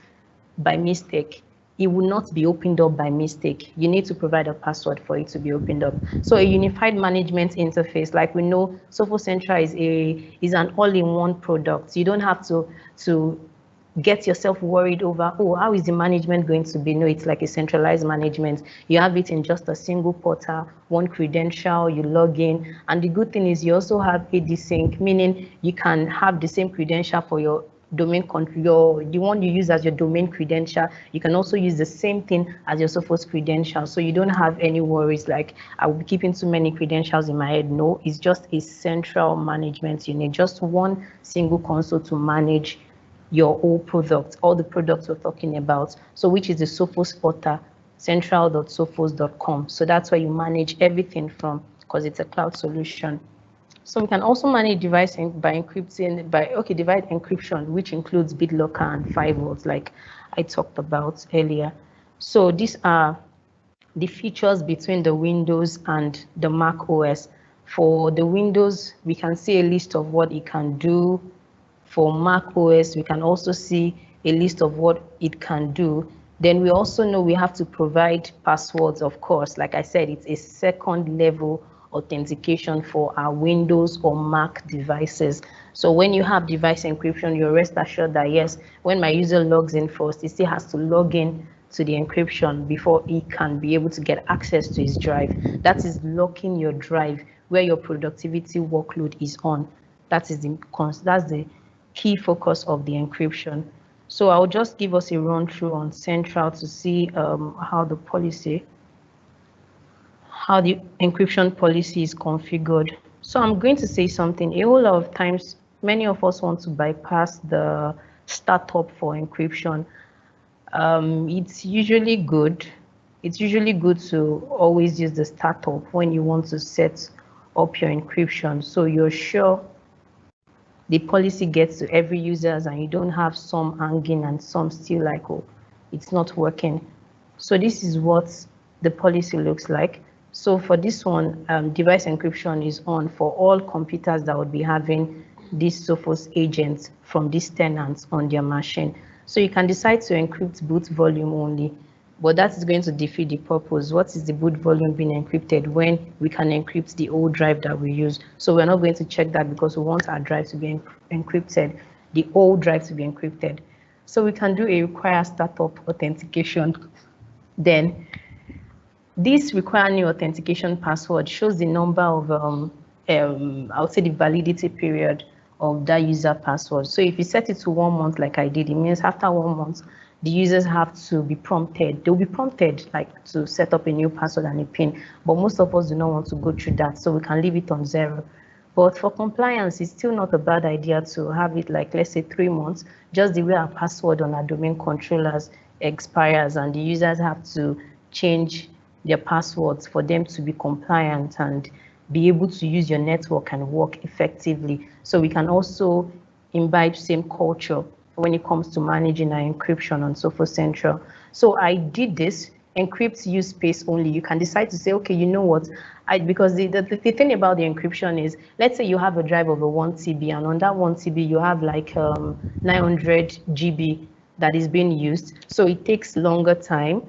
Speaker 4: by mistake, it will not be opened up by mistake. You need to provide a password for it to be opened up. So a unified management interface, like we know, Sophos Central is an all-in-one product. You don't have to get yourself worried over, oh, how is the management going to be? No, it's like a centralized management. You have it in just a single portal, one credential, you log in. And the good thing is you also have AD sync, meaning you can have the same credential for your domain control, the one you use as your domain credential. You can also use the same thing as your Sophos credential. So you don't have any worries like, I will be keeping too many credentials in my head. No, it's just a central management. You need just one single console to manage your whole product, all the products we're talking about. So which is the Sophos portal, central.sophos.com. So that's where you manage everything from, because it's a cloud solution. So we can also manage device by encrypting device encryption, which includes BitLocker and firewalls, like I talked about earlier. So these are the features between the Windows and the Mac OS. For the Windows, we can see a list of what it can do. For Mac OS, we can also see a list of what it can do. Then we also know we have to provide passwords, of course. Like I said, it's a second level authentication for our Windows or Mac devices. So when you have device encryption, you're rest assured that yes, when my user logs in first, he still has to log in to the encryption before he can be able to get access to his drive. That is locking your drive where your productivity workload is on. That's the key focus of the encryption. So I'll just give us a run through on Central to see how the encryption policy is configured. So I'm going to say something. A whole lot of times, many of us want to bypass the startup for encryption. It's usually good. It's usually good to always use the startup when you want to set up your encryption, so you're sure the policy gets to every users and you don't have some hanging and some still like, oh, it's not working. So this is what the policy looks like. So for this one, device encryption is on for all computers that would be having this Sophos agent from these tenants on their machine. So you can decide to encrypt boot volume only, but that is going to defeat the purpose. What is the boot volume being encrypted when we can encrypt the old drive that we use? So we're not going to check that because we want our drive to be encrypted, the old drive to be encrypted. So we can do a require startup authentication. Then this require new authentication password shows the number of, I would say the validity period of that user password. So if you set it to 1 month like I did, it means after 1 month, the users have to be prompted. They'll be prompted like to set up a new password and a PIN, but most of us do not want to go through that, so we can leave it on 0. But for compliance, it's still not a bad idea to have it like, let's say 3 months, just the way our password on our domain controllers expires and the users have to change their passwords for them to be compliant and be able to use your network and work effectively. So we can also imbibe same culture when it comes to managing our encryption on Sophos Central. So I did this, encrypt use space only. You can decide to say, okay, you know what, because the thing about the encryption is, let's say you have a drive of a 1 TB and on that 1 TB you have like 900 GB that is being used. So it takes longer time,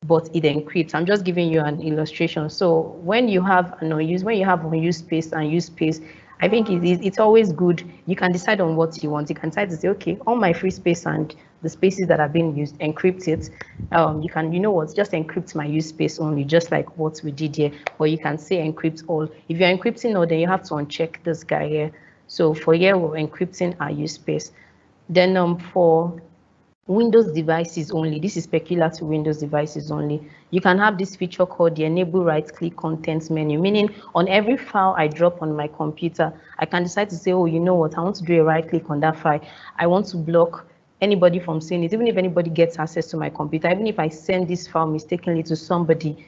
Speaker 4: but it encrypts. I'm just giving you an illustration. So when you have unused space and use space, I think it's always good. You can decide on what you want. You can decide to say, okay, all my free space and the spaces that are being used, encrypt it. You can, just encrypt my use space only, just like what we did here. Or you can say encrypt all. If you're encrypting all, then you have to uncheck this guy here. So for here, we're encrypting our use space. Then for Windows devices only, this is peculiar to Windows devices only. You can have this feature called the enable right-click contents menu, meaning on every file I drop on my computer, I can decide to say, oh, you know what, I want to do a right-click on that file. I want to block anybody from seeing it, even if anybody gets access to my computer, even if I send this file mistakenly to somebody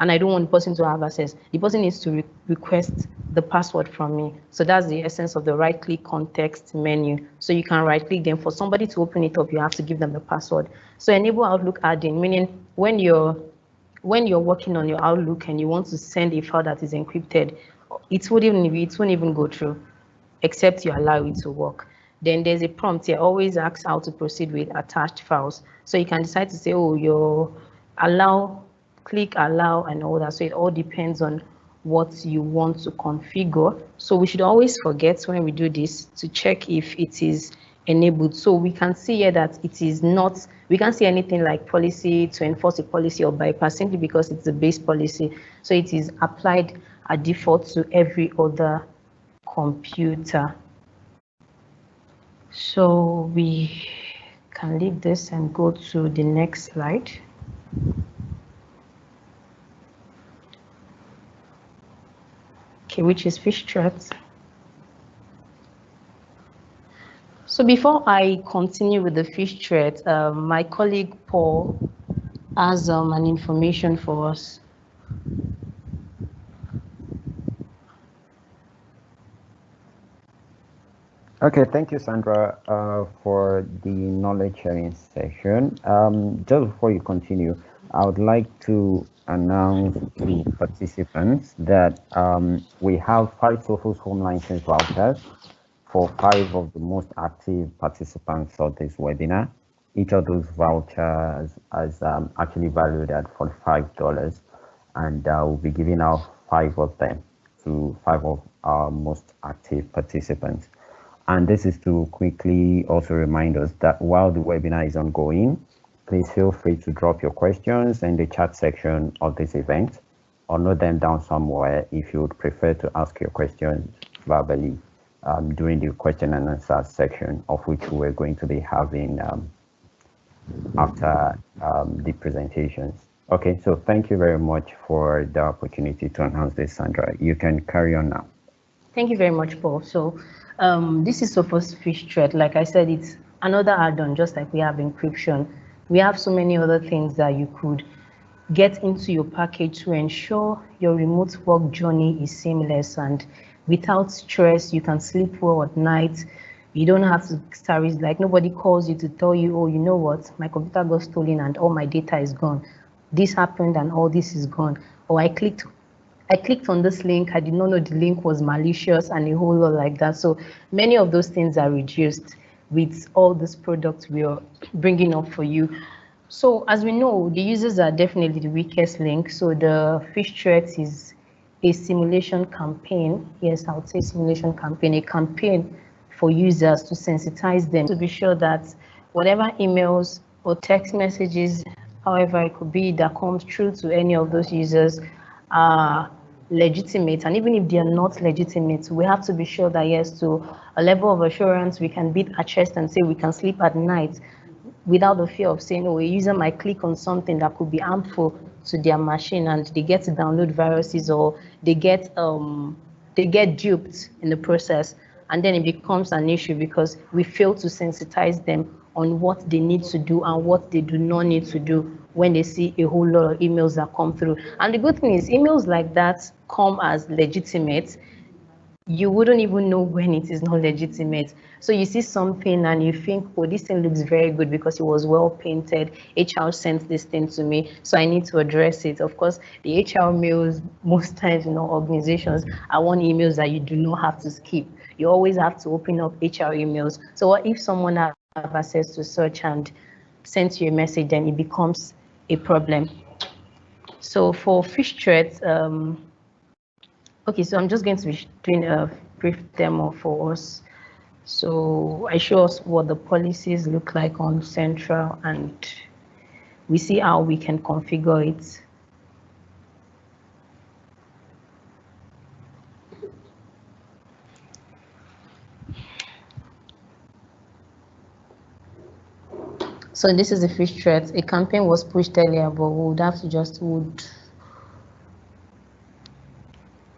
Speaker 4: and I don't want the person to have access, the person needs to request the password from me. So that's the essence of the right-click context menu. So you can right-click them. For somebody to open it up, you have to give them the password. So enable Outlook add-in, meaning when you're working on your Outlook and you want to send a file that is encrypted, it won't even go through, except you allow it to work. Then there's a prompt here, always asks how to proceed with attached files. So you can decide to say, oh, you click allow and all that. So it all depends on what you want to configure. So we should always forget when we do this to check if it is enabled. So we can see here that it is not, we can't see anything like policy to enforce a policy or bypass simply because it's a base policy. So it is applied at default to every other computer. So we can leave this and go to the next slide. Okay, which is fish threats. So before I continue with the fish threat, my colleague Paul has an information for us.
Speaker 1: Okay, thank you, Sandra, for the knowledge sharing session. Just before you continue, I would like to announce to participants that we have 5 Sophos home license vouchers for 5 of the most active participants of this webinar. Each of those vouchers is actually valued at $45, and we'll be giving out 5 of them to 5 of our most active participants. And this is to quickly also remind us that while the webinar is ongoing, please feel free to drop your questions in the chat section of this event, or note them down somewhere if you would prefer to ask your questions verbally during the question and answer section, of which we're going to be having after the presentations. Okay, so thank you very much for the opportunity to announce this, Sandra. You can carry on now.
Speaker 4: Thank you very much, Paul. So this is Sophos Fish Thread. Like I said, it's another add-on, just like we have encryption. We have so many other things that you could get into your package to ensure your remote work journey is seamless and without stress. You can sleep well at night. You don't have to start, like nobody calls you to tell you, oh, you know what, my computer got stolen and all my data is gone. This happened and all this is gone. Or I clicked on this link, I did not know the link was malicious and a whole lot like that. So many of those things are reduced with all this products we are bringing up for you. So as we know, the users are definitely the weakest link. So the fish threat is a simulation campaign. Yes, I would say simulation campaign, a campaign for users to sensitize them to be sure that whatever emails or text messages, however it could be, that comes through to any of those users are legitimate. And even if they are not legitimate, we have to be sure that yes, to a level of assurance, we can beat our chest and say we can sleep at night without the fear of saying, oh, a user might click on something that could be harmful to their machine and they get to download viruses, or they get duped in the process. And then it becomes an issue because we fail to sensitize them on what they need to do and what they do not need to do when they see a whole lot of emails that come through. And the good thing is emails like that come as legitimate. You wouldn't even know when it is not legitimate. So you see something and you think, oh, this thing looks very good because it was well painted. HR sent this thing to me, so I need to address it. Of course, the HR mails, most times, organizations are one emails that you do not have to skip. You always have to open up HR emails. So what if someone has access to search and sends you a message, then it becomes a problem. So for fish threats, okay, so I'm just going to be doing a brief demo for us. So I show us what the policies look like on Central, and we see how we can configure it. So this is a fish threat. A campaign was pushed earlier, but we would have to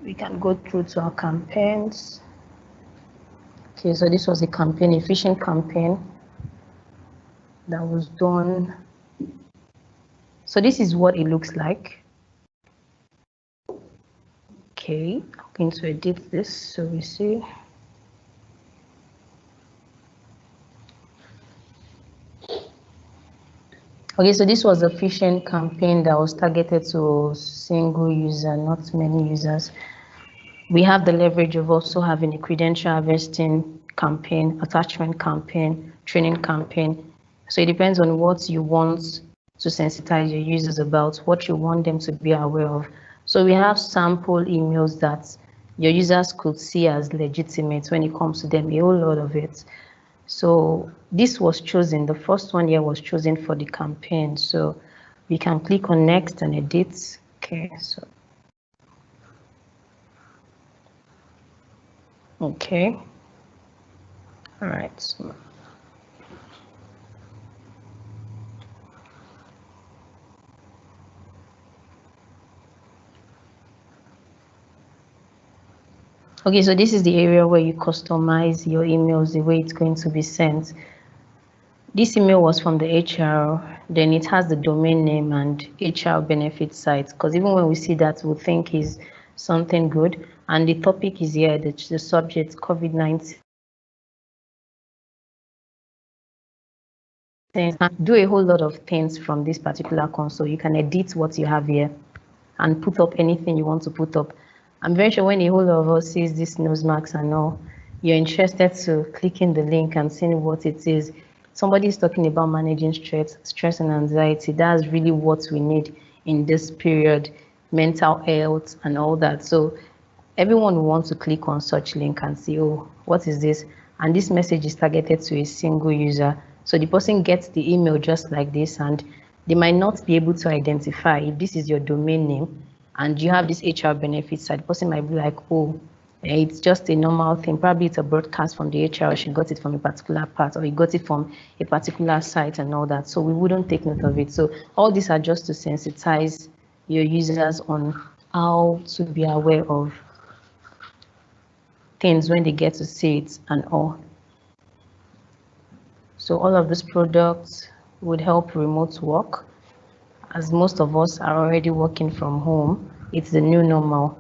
Speaker 4: we can go through to our campaigns. Okay, so this was a campaign, a phishing campaign that was done. So this is what it looks like. Okay, I'm going to edit this so we see. Okay, so this was a phishing campaign that was targeted to single user, not many users. We have the leverage of also having a credential harvesting campaign, attachment campaign, training campaign. So it depends on what you want to sensitize your users about, what you want them to be aware of. So we have sample emails that your users could see as legitimate when it comes to them, a whole lot of it. So this was chosen, the first one here was chosen for the campaign. So we can click on next and edit. Okay, so. Okay. All right. So. Okay, so this is the area where you customize your emails, the way it's going to be sent. This email was from the HR, then it has the domain name and HR benefit site, because even when we see that, we'll think is something good. And the topic is here, the subject, COVID-19. do a whole lot of things from this particular console. You can edit what you have here and put up anything you want to put up. I'm very sure when a whole lot of us sees these nose marks and all, you're interested to clicking the link and seeing what it is. Somebody is talking about managing stress and anxiety. That's really what we need in this period, mental health and all that. So everyone will want to click on such link and see, oh, what is this? And this message is targeted to a single user. So the person gets the email just like this, and they might not be able to identify if this is your domain name and you have this HR benefits side. The person might be like, oh, it's just a normal thing. Probably it's a broadcast from the HR, or she got it from a particular part, or he got it from a particular site and all that. So we wouldn't take note of it. So all these are just to sensitize your users on how to be aware of things when they get to see it and all. So all of these products would help remote work. As most of us are already working from home, it's the new normal.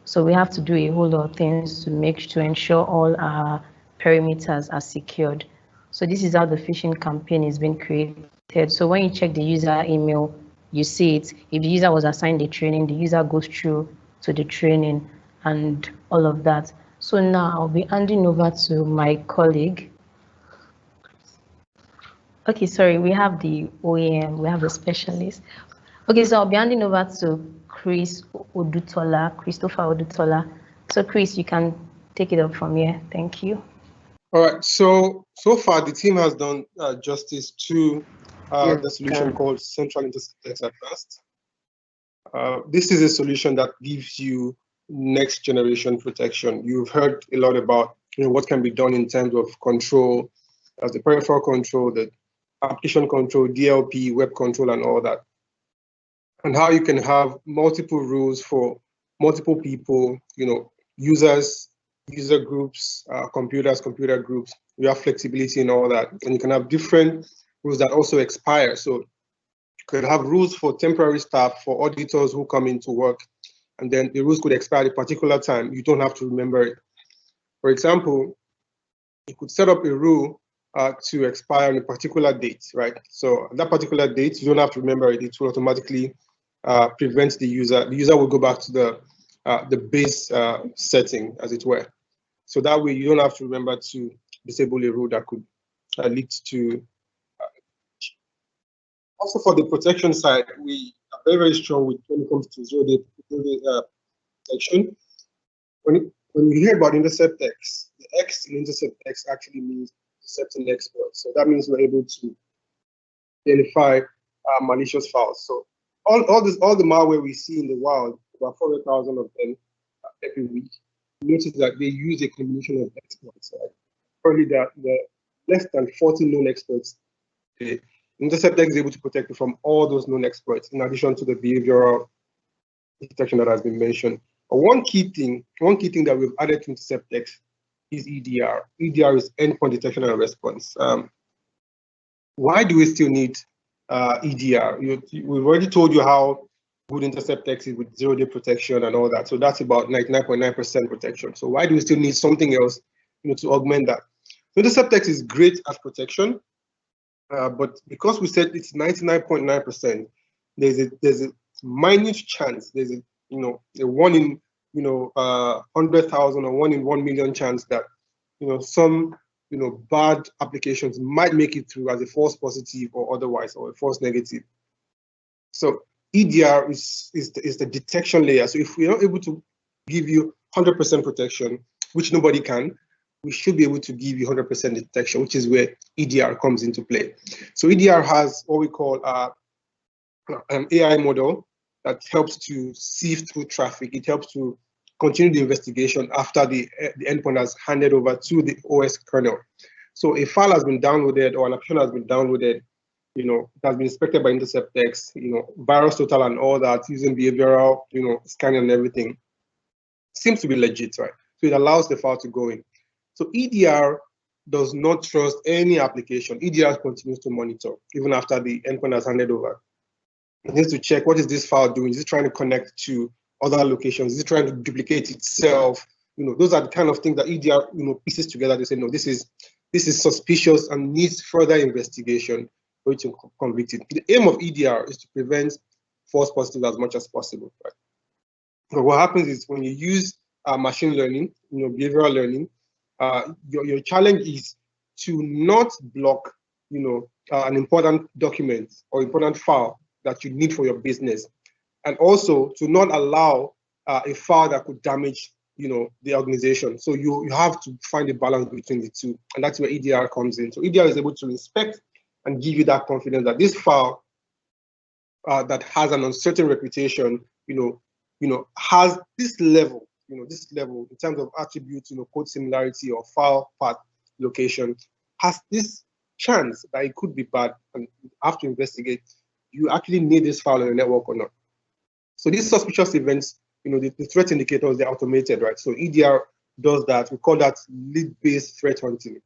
Speaker 4: So we have to do a whole lot of things to ensure all our perimeters are secured. So this is how the phishing campaign is being created. So when you check the user email, you see it. If the user was assigned the training, the user goes through to the training and all of that. So now I'll be handing over to my colleague. Okay, sorry, we have the OEM, we have the specialist. Okay, so I'll be handing over to Christopher Odutola. So Chris, you can take it up from here. Thank you.
Speaker 5: All right, so far the team has done justice to the solution called Central Intercept X Advanced. This is a solution that gives you next generation protection. You've heard a lot about what can be done in terms of control, as the peripheral control, the application control, DLP, web control, and all that. And how you can have multiple rules for multiple people, users, user groups, computer groups. You have flexibility in all that. And you can have different rules that also expire. So you could have rules for temporary staff, for auditors who come into work, and then the rules could expire at a particular time. You don't have to remember it. For example, you could set up a rule to expire on a particular date, right? So that particular date, you don't have to remember it. It will automatically prevent the user. The user will go back to the base setting, as it were. So that way, you don't have to remember to disable a rule that could lead to. Also, for the protection side, we are very, very strong when it comes to zero-day protection. When you hear about Intercept X, the X in Intercept X actually means intercepting exploits. So that means we're able to identify malicious files. So all the malware we see in the wild, about 400,000 of them every week, notice that they use a combination of exploits. Right? Currently, there are less than 40 known exploits. Intercept X is able to protect you from all those known exploits, in addition to the behavioral detection that has been mentioned. But one key thing that we've added to Intercept X is EDR. EDR is endpoint detection and response. Why do we still need EDR? We've already told you how good Intercept X is with zero-day protection and all that. So that's about 99.9% protection. So why do we still need something else, to augment that? So Intercept X is great as protection, but because we said it's 99.9%, there's a minute chance. There's a 1 in 100,000 or 1 in 1 million chance that some bad applications might make it through as a false positive or otherwise, or a false negative. So EDR is the detection layer. So if we're not able to give you 100% protection, which nobody can, we should be able to give you 100% detection, which is where EDR comes into play. So EDR has what we call an AI model that helps to sieve through traffic. It helps to continue the investigation after the endpoint has handed over to the OS kernel. So a file has been downloaded or an application has been downloaded, it has been inspected by Intercept X, virus total and all that, using behavioral, scanning and everything. Seems to be legit, right? So it allows the file to go in. So EDR does not trust any application. EDR continues to monitor even after the endpoint has handed over. It needs to check, what is this file doing? Is it trying to connect to other locations? Is it trying to duplicate itself? Those are the kind of things that EDR pieces together to say, no, this is suspicious and needs further investigation. for you to convict it. The aim of EDR is to prevent false positives as much as possible. Right? So what happens is when you use machine learning, behavioral learning, your challenge is to not block, an important document or important file that you need for your business, and also to not allow a file that could damage, the organization. So you have to find a balance between the two, and that's where EDR comes in. So EDR is able to inspect and give you that confidence that this file that has an uncertain reputation, has this level, in terms of attributes, code similarity or file path location, has this chance that it could be bad, and you have to investigate. You actually need this file on your network or not. So these suspicious events, the threat indicators, they're automated, right? So EDR does that. We call that lead-based threat hunting.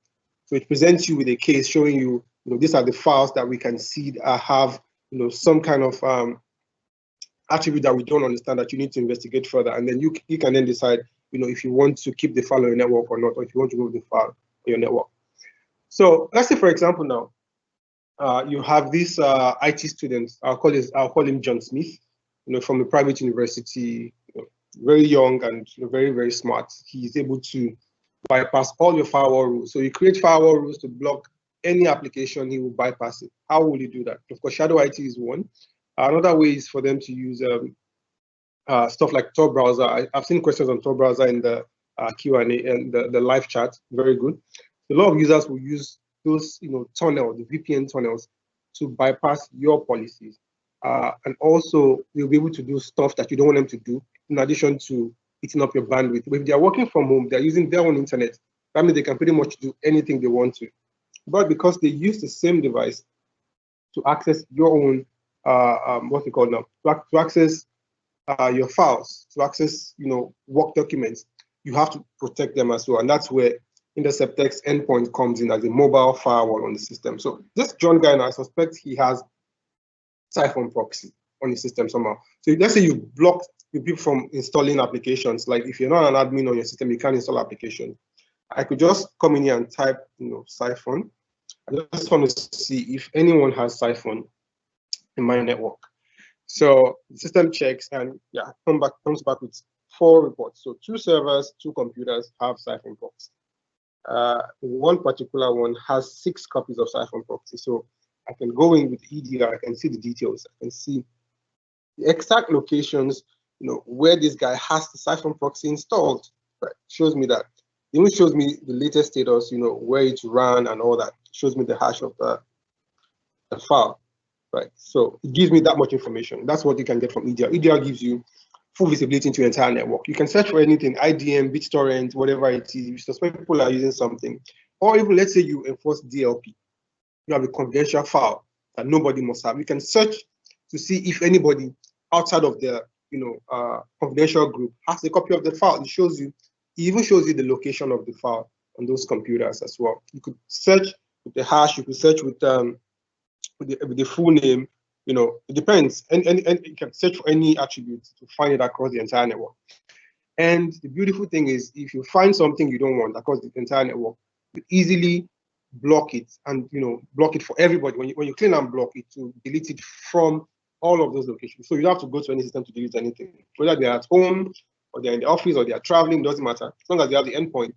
Speaker 5: So it presents you with a case showing you, these are the files that we can see have, some kind of attribute that we don't understand that you need to investigate further. And then you can then decide, if you want to keep the file on your network or not, or if you want to move the file on your network. So let's say, for example, now you have this IT student. I'll call him John Smith, from a private university, very young and very, very smart. He's able to bypass all your firewall rules. So you create firewall rules to block any application, he will bypass it. How will you do that? Of course, shadow IT is one. Another way is for them to use stuff like Tor browser. I've seen questions on Tor browser in the Q&A and the live chat. Very good. A lot of users will use those, tunnels, the VPN tunnels, to bypass your policies. And also, they'll be able to do stuff that you don't want them to do, in addition to eating up your bandwidth. But if they're working from home, they're using their own internet. That means they can pretty much do anything they want to. But because they use the same device to access your own, to access your files, to access, work documents, you have to protect them as well. And that's where InterceptX endpoint comes in as a mobile firewall on the system. So this John guy, I suspect he has Siphon proxy on the system somehow. So let's say you blocked people from installing applications. Like if you're not an admin on your system, you can't install applications. I could just come in here and type, Siphon. I just want to see if anyone has Siphon in my network. So the system checks and comes back with 4 reports. So 2 servers, 2 computers have Siphon proxy. One particular one has 6 copies of Siphon proxy. So I can go in with EDR, I can see the details, I can see the exact locations, where this guy has the Siphon proxy installed. Right? Shows me that. It even shows me the latest status, where it's run and all that. It shows me the hash of the file, right? So it gives me that much information. That's what you can get from EDR. EDR gives you full visibility into your entire network. You can search for anything, IDM, BitTorrent, whatever it is. You suspect people are using something. Or even, let's say you enforce DLP. You have a confidential file that nobody must have. You can search to see if anybody outside of the confidential group has a copy of the file. It even shows you the location of the file on those computers as well. You could search with the hash. You could search with the full name. It depends. And you can search for any attribute to find it across the entire network. And the beautiful thing is, if you find something you don't want across the entire network, you easily block it and block it for everybody. When you clean and block it, to delete it from all of those locations. So you don't have to go to any system to delete anything. Whether they're at home or they're in the office or they're traveling, doesn't matter. As long as they have the endpoint,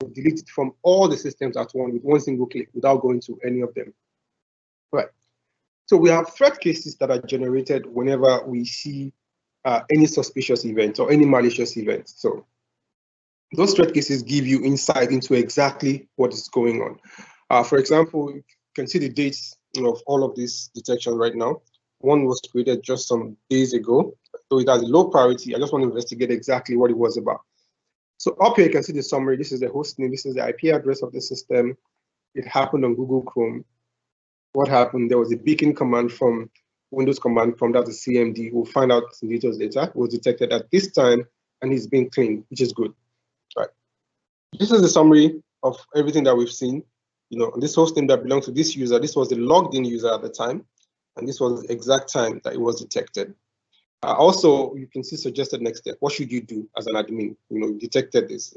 Speaker 5: you delete it from all the systems at once with one single click without going to any of them. Right. So we have threat cases that are generated whenever we see any suspicious event or any malicious event. So those threat cases give you insight into exactly what is going on. For example, you can see the dates of all of this detection right now. One was created just some days ago, so it has a low priority. I just want to investigate exactly what it was about. So up here, you can see the summary. This is the host name. This is the IP address of the system. It happened on Google Chrome. What happened? There was a beacon command from Windows command prompt, that's the CMD. We'll find out some details later. It was detected at this time, and it's being cleaned, which is good. Right. This is the summary of everything that we've seen. This host name that belongs to this user. This was the logged in user at the time. And this was the exact time that it was detected. Also, you can see suggested next step. What should you do as an admin? You detected this.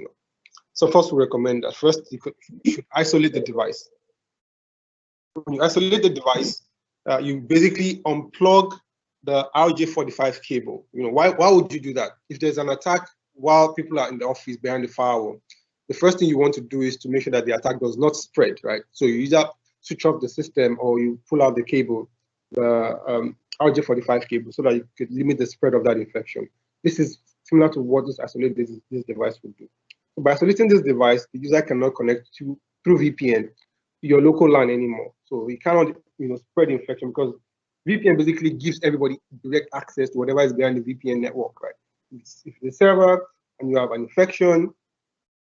Speaker 5: So first, we recommend that first you should isolate the device. When you isolate the device, you basically unplug the RJ45 cable. Why would you do that? If there's an attack while people are in the office behind the firewall, the first thing you want to do is to make sure that the attack does not spread, right? So you either switch off the system or you pull out the cable, the RJ45 cable, so that you could limit the spread of that infection. This is similar to what this device would do. So by isolating this device, the user cannot connect through VPN to your local LAN anymore. So we cannot spread infection, because VPN basically gives everybody direct access to whatever is behind the VPN network, right? If the server and you have an infection,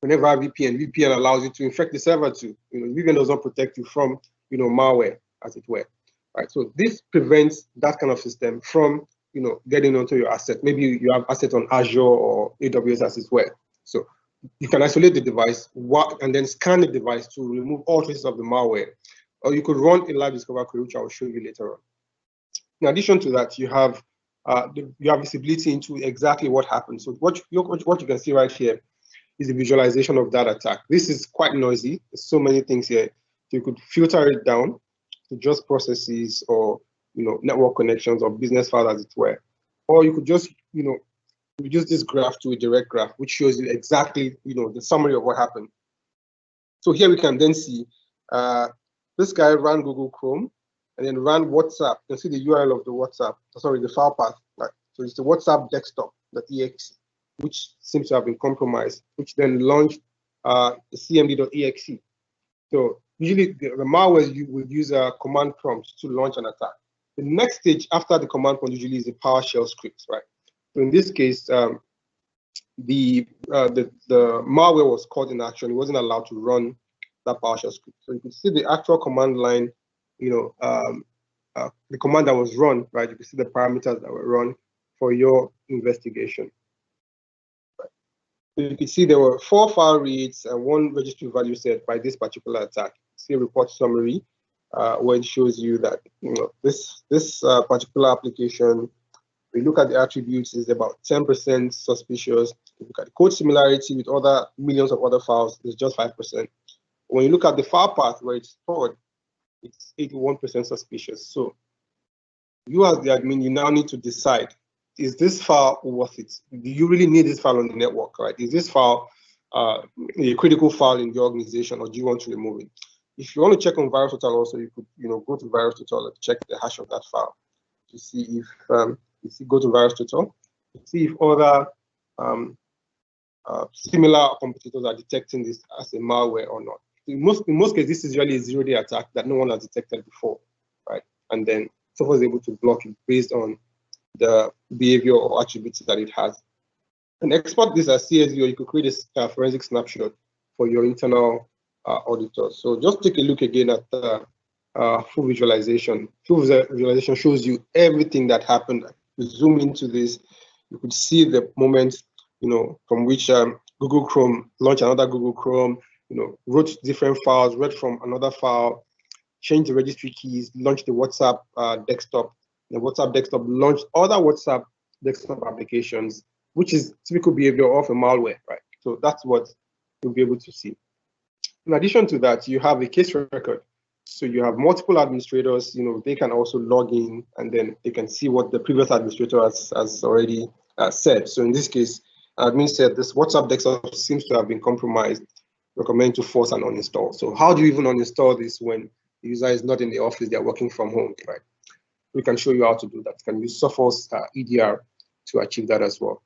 Speaker 5: whenever VPN allows you to infect the server too. VPN does not protect you from malware, as it were, right? So this prevents that kind of system from getting onto your asset. Maybe you have assets on Azure or AWS, as it were. So you can isolate the device and then scan the device to remove all traces of the malware. Or you could run a live discover query, which I will show you later on. In addition to that, you have visibility into exactly what happened. So what you can see right here is the visualization of that attack. This is quite noisy. There's so many things here. So you could filter it down to just processes or network connections or business files, as it were. Or you could just reduce this graph to a direct graph, which shows you exactly the summary of what happened. So here we can then see this guy ran Google Chrome and then ran WhatsApp. You can see the URL of the WhatsApp, sorry, the file path. Right? So it's the WhatsApp desktop.exe, which seems to have been compromised, which then launched the cmd.exe. So usually the malware would use a command prompt to launch an attack. The next stage after the command prompt usually is a PowerShell script, right? So in this case, the malware was caught in action. It wasn't allowed to run that PowerShell script. So you can see the actual command line, the command that was run, right? You can see the parameters that were run for your investigation. Right. So you can see there were 4 file reads and 1 registry value set by this particular attack. See a report summary where it shows you that this particular application, we look at the attributes, is about 10% suspicious. If you look at the code similarity with other millions of other files, it's just 5%. When you look at the file path where it's stored, it's 81% suspicious. So you as the admin, you now need to decide, is this file worth it? Do you really need this file on the network, right? Is this file a critical file in the organization, or do you want to remove it? If you want to check on VirusTotal also, you could go to VirusTotal and check the hash of that file to see if go to VirusTotal to see if other similar competitors are detecting this as a malware or not. In most cases, this is really a zero-day attack that no one has detected before, right? And then someone is able to block it based on the behavior or attributes that it has. And export this as CSV, or you could create a forensic snapshot for your internal auditors. So just take a look again at the full visualization. Full visualization shows you everything that happened. You zoom into this, you could see the moment, from which Google Chrome launched another Google Chrome, wrote different files, read from another file, changed the registry keys, launched the WhatsApp desktop. The WhatsApp desktop launched other WhatsApp desktop applications, which is typical behavior of a malware, right? So that's what you'll be able to see. In addition to that, you have a case record. So you have multiple administrators, they can also log in and then they can see what the previous administrator has already said. So in this case, admin said this WhatsApp desktop seems to have been compromised, recommend to force an uninstall. So how do you even uninstall this when the user is not in the office, they're working from home, right? We can show you how to do that. You can use Sophos EDR to achieve that as well.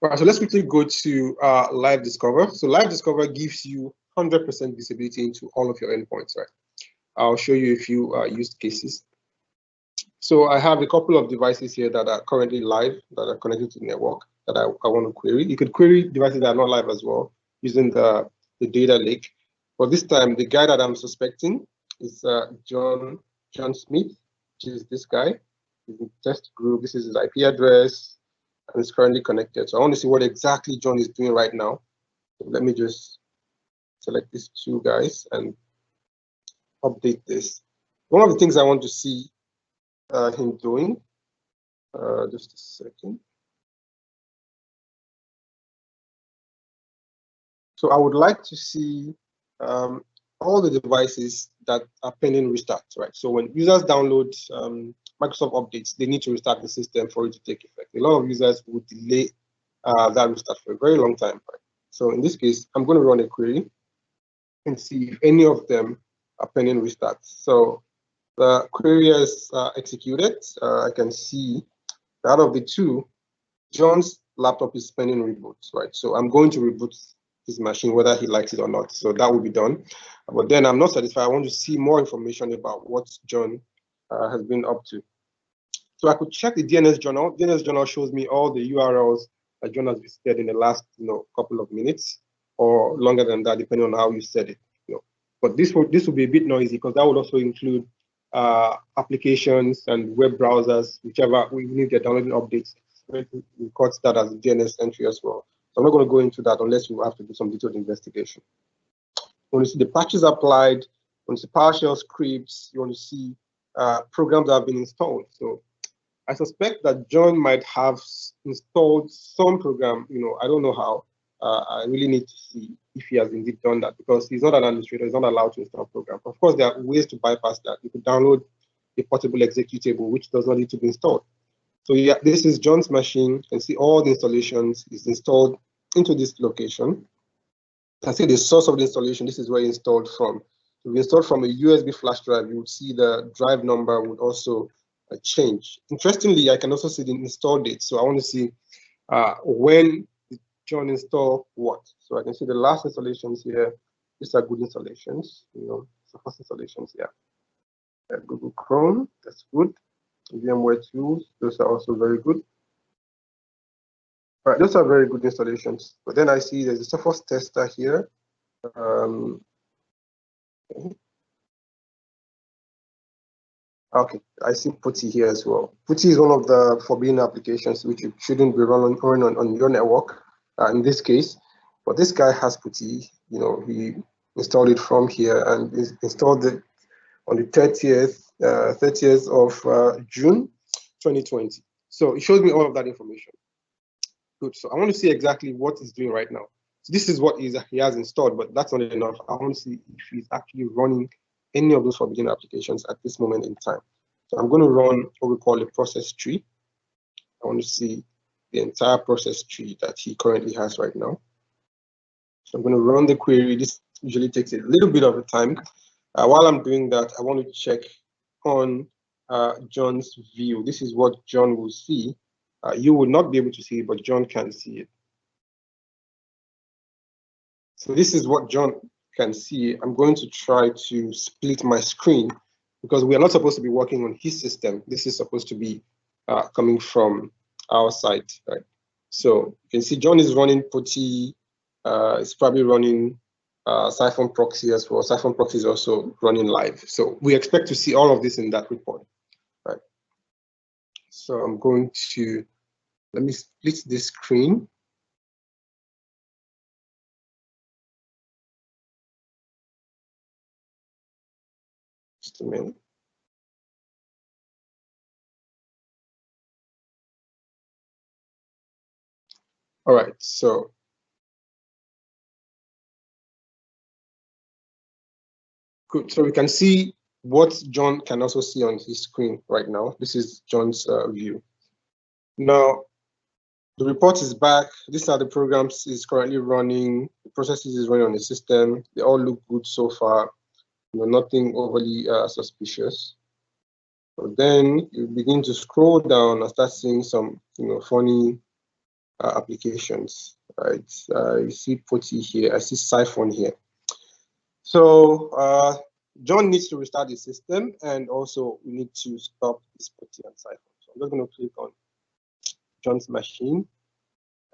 Speaker 5: All right, so let's quickly go to Live Discover. So Live Discover gives you 100% visibility into all of your endpoints, right? I'll show you a few use cases. So I have a couple of devices here that are currently live, that are connected to the network that I want to query. You could query devices that are not live as well using the data lake. But this time, the guy that I'm suspecting is John Smith, which is this guy. He's in test group. This is his IP address, and it's currently connected. So I want to see what exactly John is doing right now. So let me just select these 2 guys and update this. One of the things I want to see him doing, just a second. So I would like to see all the devices that are pending restart, right? So when users download Microsoft updates, they need to restart the system for it to take effect. A lot of users would delay that restart for a very long time, right? So in this case, I'm going to run a query and see if any of them are pending restarts. So the query is executed. I can see that out of the two, John's laptop is pending reboot, right? So I'm going to reboot his machine, whether he likes it or not. So that will be done. But then I'm not satisfied. I want to see more information about what John has been up to. So I could check the DNS journal. DNS journal shows me all the URLs that John has visited in the last, couple of minutes or longer than that, depending on how you set it. But this will be a bit noisy because that would also include applications and web browsers, whichever we need they're downloading updates. We record that as a DNS entry as well. So I'm not going to go into that unless you have to do some detailed investigation. You want to see the patches applied, you want to see PowerShell scripts, you want to see programs that have been installed. So I suspect that John might have installed some program, I don't know how. I really need to see if he has indeed done that because he's not an administrator, he's not allowed to install programs. Of course, there are ways to bypass that. You could download a portable executable, which does not need to be installed. So yeah, this is John's machine. You can see all the installations is installed into this location. I see the source of the installation. This is where it's installed from. If we installed from a USB flash drive, you would see the drive number would also change. Interestingly, I can also see the install date. So I want to see when John install what. So I can see the last installations here. These are good installations, the first installations here. Google Chrome, that's good. VMware tools, those are also very good. All right, those are very good installations. But then I see there's a Sophos tester here. Okay, I see PuTTY here as well. PuTTY is one of the forbidden applications which you shouldn't be running on your network in this case. But this guy has PuTTY. He installed it from here and installed it on the 30th of June 2020. So it shows me all of that information. Good. So I want to see exactly what he's doing right now. So this is what he has installed, but that's not enough. I want to see if he's actually running any of those forbidden applications at this moment in time. So I'm going to run what we call a process tree. I want to see the entire process tree that he currently has right now. So I'm going to run the query. This usually takes a little bit of a time. While I'm doing that, I want to check on John's view. This is what John will see. You will not be able to see it, but John can see it. So this is what John can see. I'm going to try to split my screen because we are not supposed to be working on his system. This is supposed to be coming from our side, right? So you can see John is running PuTTY. It's probably running Siphon Proxy as well. Siphon Proxy is also running live. So we expect to see all of this in that report, right? So I'm going to, let me split this screen. Just a minute. All right, so good. So we can see what John can also see on his screen right now. This is John's view. Now, the report is back. These are the programs he's currently running. The processes he's running on the system. They all look good so far. Nothing overly suspicious. But then you begin to scroll down and start seeing some, funny applications. Right? You see PuTTY here. I see Siphon here. So John needs to restart the system, and also we need to stop this PuTTY and Siphon. So I'm just going to click on John's machine,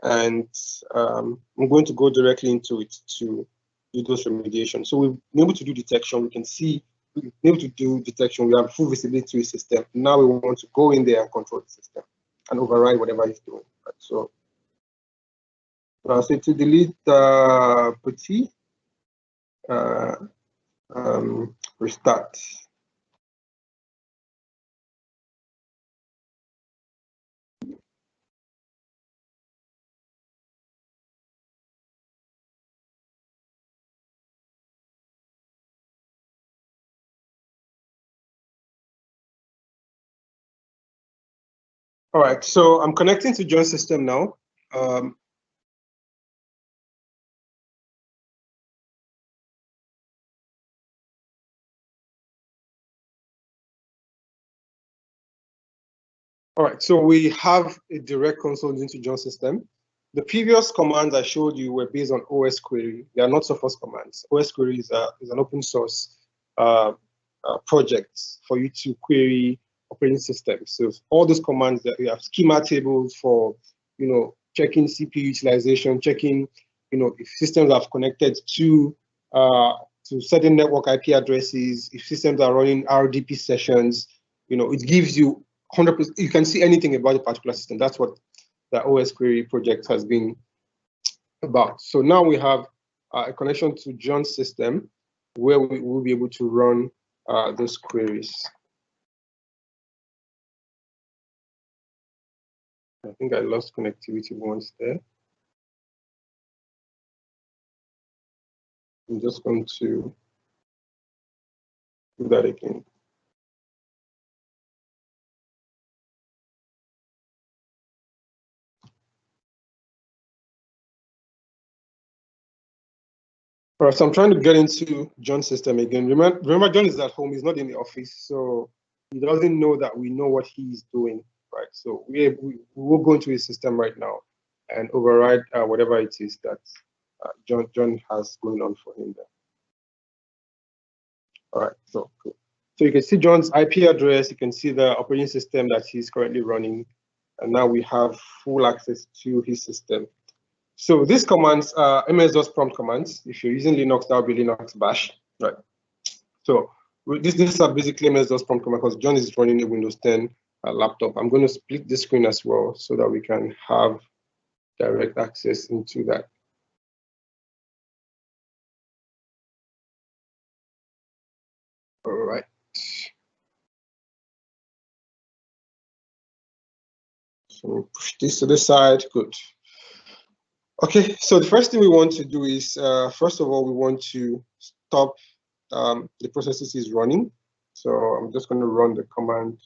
Speaker 5: and I'm going to go directly into it to do those remediation. So we've been able to do detection. We can see we've been able to do detection. We have full visibility to the system. Now we want to go in there and control the system and override whatever it's doing. Right? So to delete PuTTY, restart. All right, so I'm connecting to John's system now. All right, so we have a direct console into John's system. The previous commands I showed you were based on OS query. They are not Sophos commands. OS query is an open source project for you to query operating systems. So all those commands that we have schema tables for, checking CPU utilization, checking, if systems have connected to certain network IP addresses, if systems are running RDP sessions, it gives you 100%. You can see anything about a particular system. That's what the OS query project has been about. So now we have a connection to John's system where we will be able to run those queries. I think I lost connectivity once there. I'm just going to do that again. All right, so I'm trying to get into John's system again. Remember, John is at home, he's not in the office, so he doesn't know that we know what he's doing, right? So we will go into his system right now and override whatever it is that John has going on for him there. All right, so cool. So you can see John's IP address, you can see the operating system that he's currently running, and now we have full access to his system. So these commands are MS-DOS prompt commands. If you're using Linux, that will be Linux bash, right? So these are basically MS-DOS prompt commands because John is running a Windows 10 laptop. I'm going to split the screen as well so that we can have direct access into that. All right. So push this to the side. Good. Okay, so the first thing we want to do is, first of all, we want to stop the processes he's running. So I'm just going to run the command.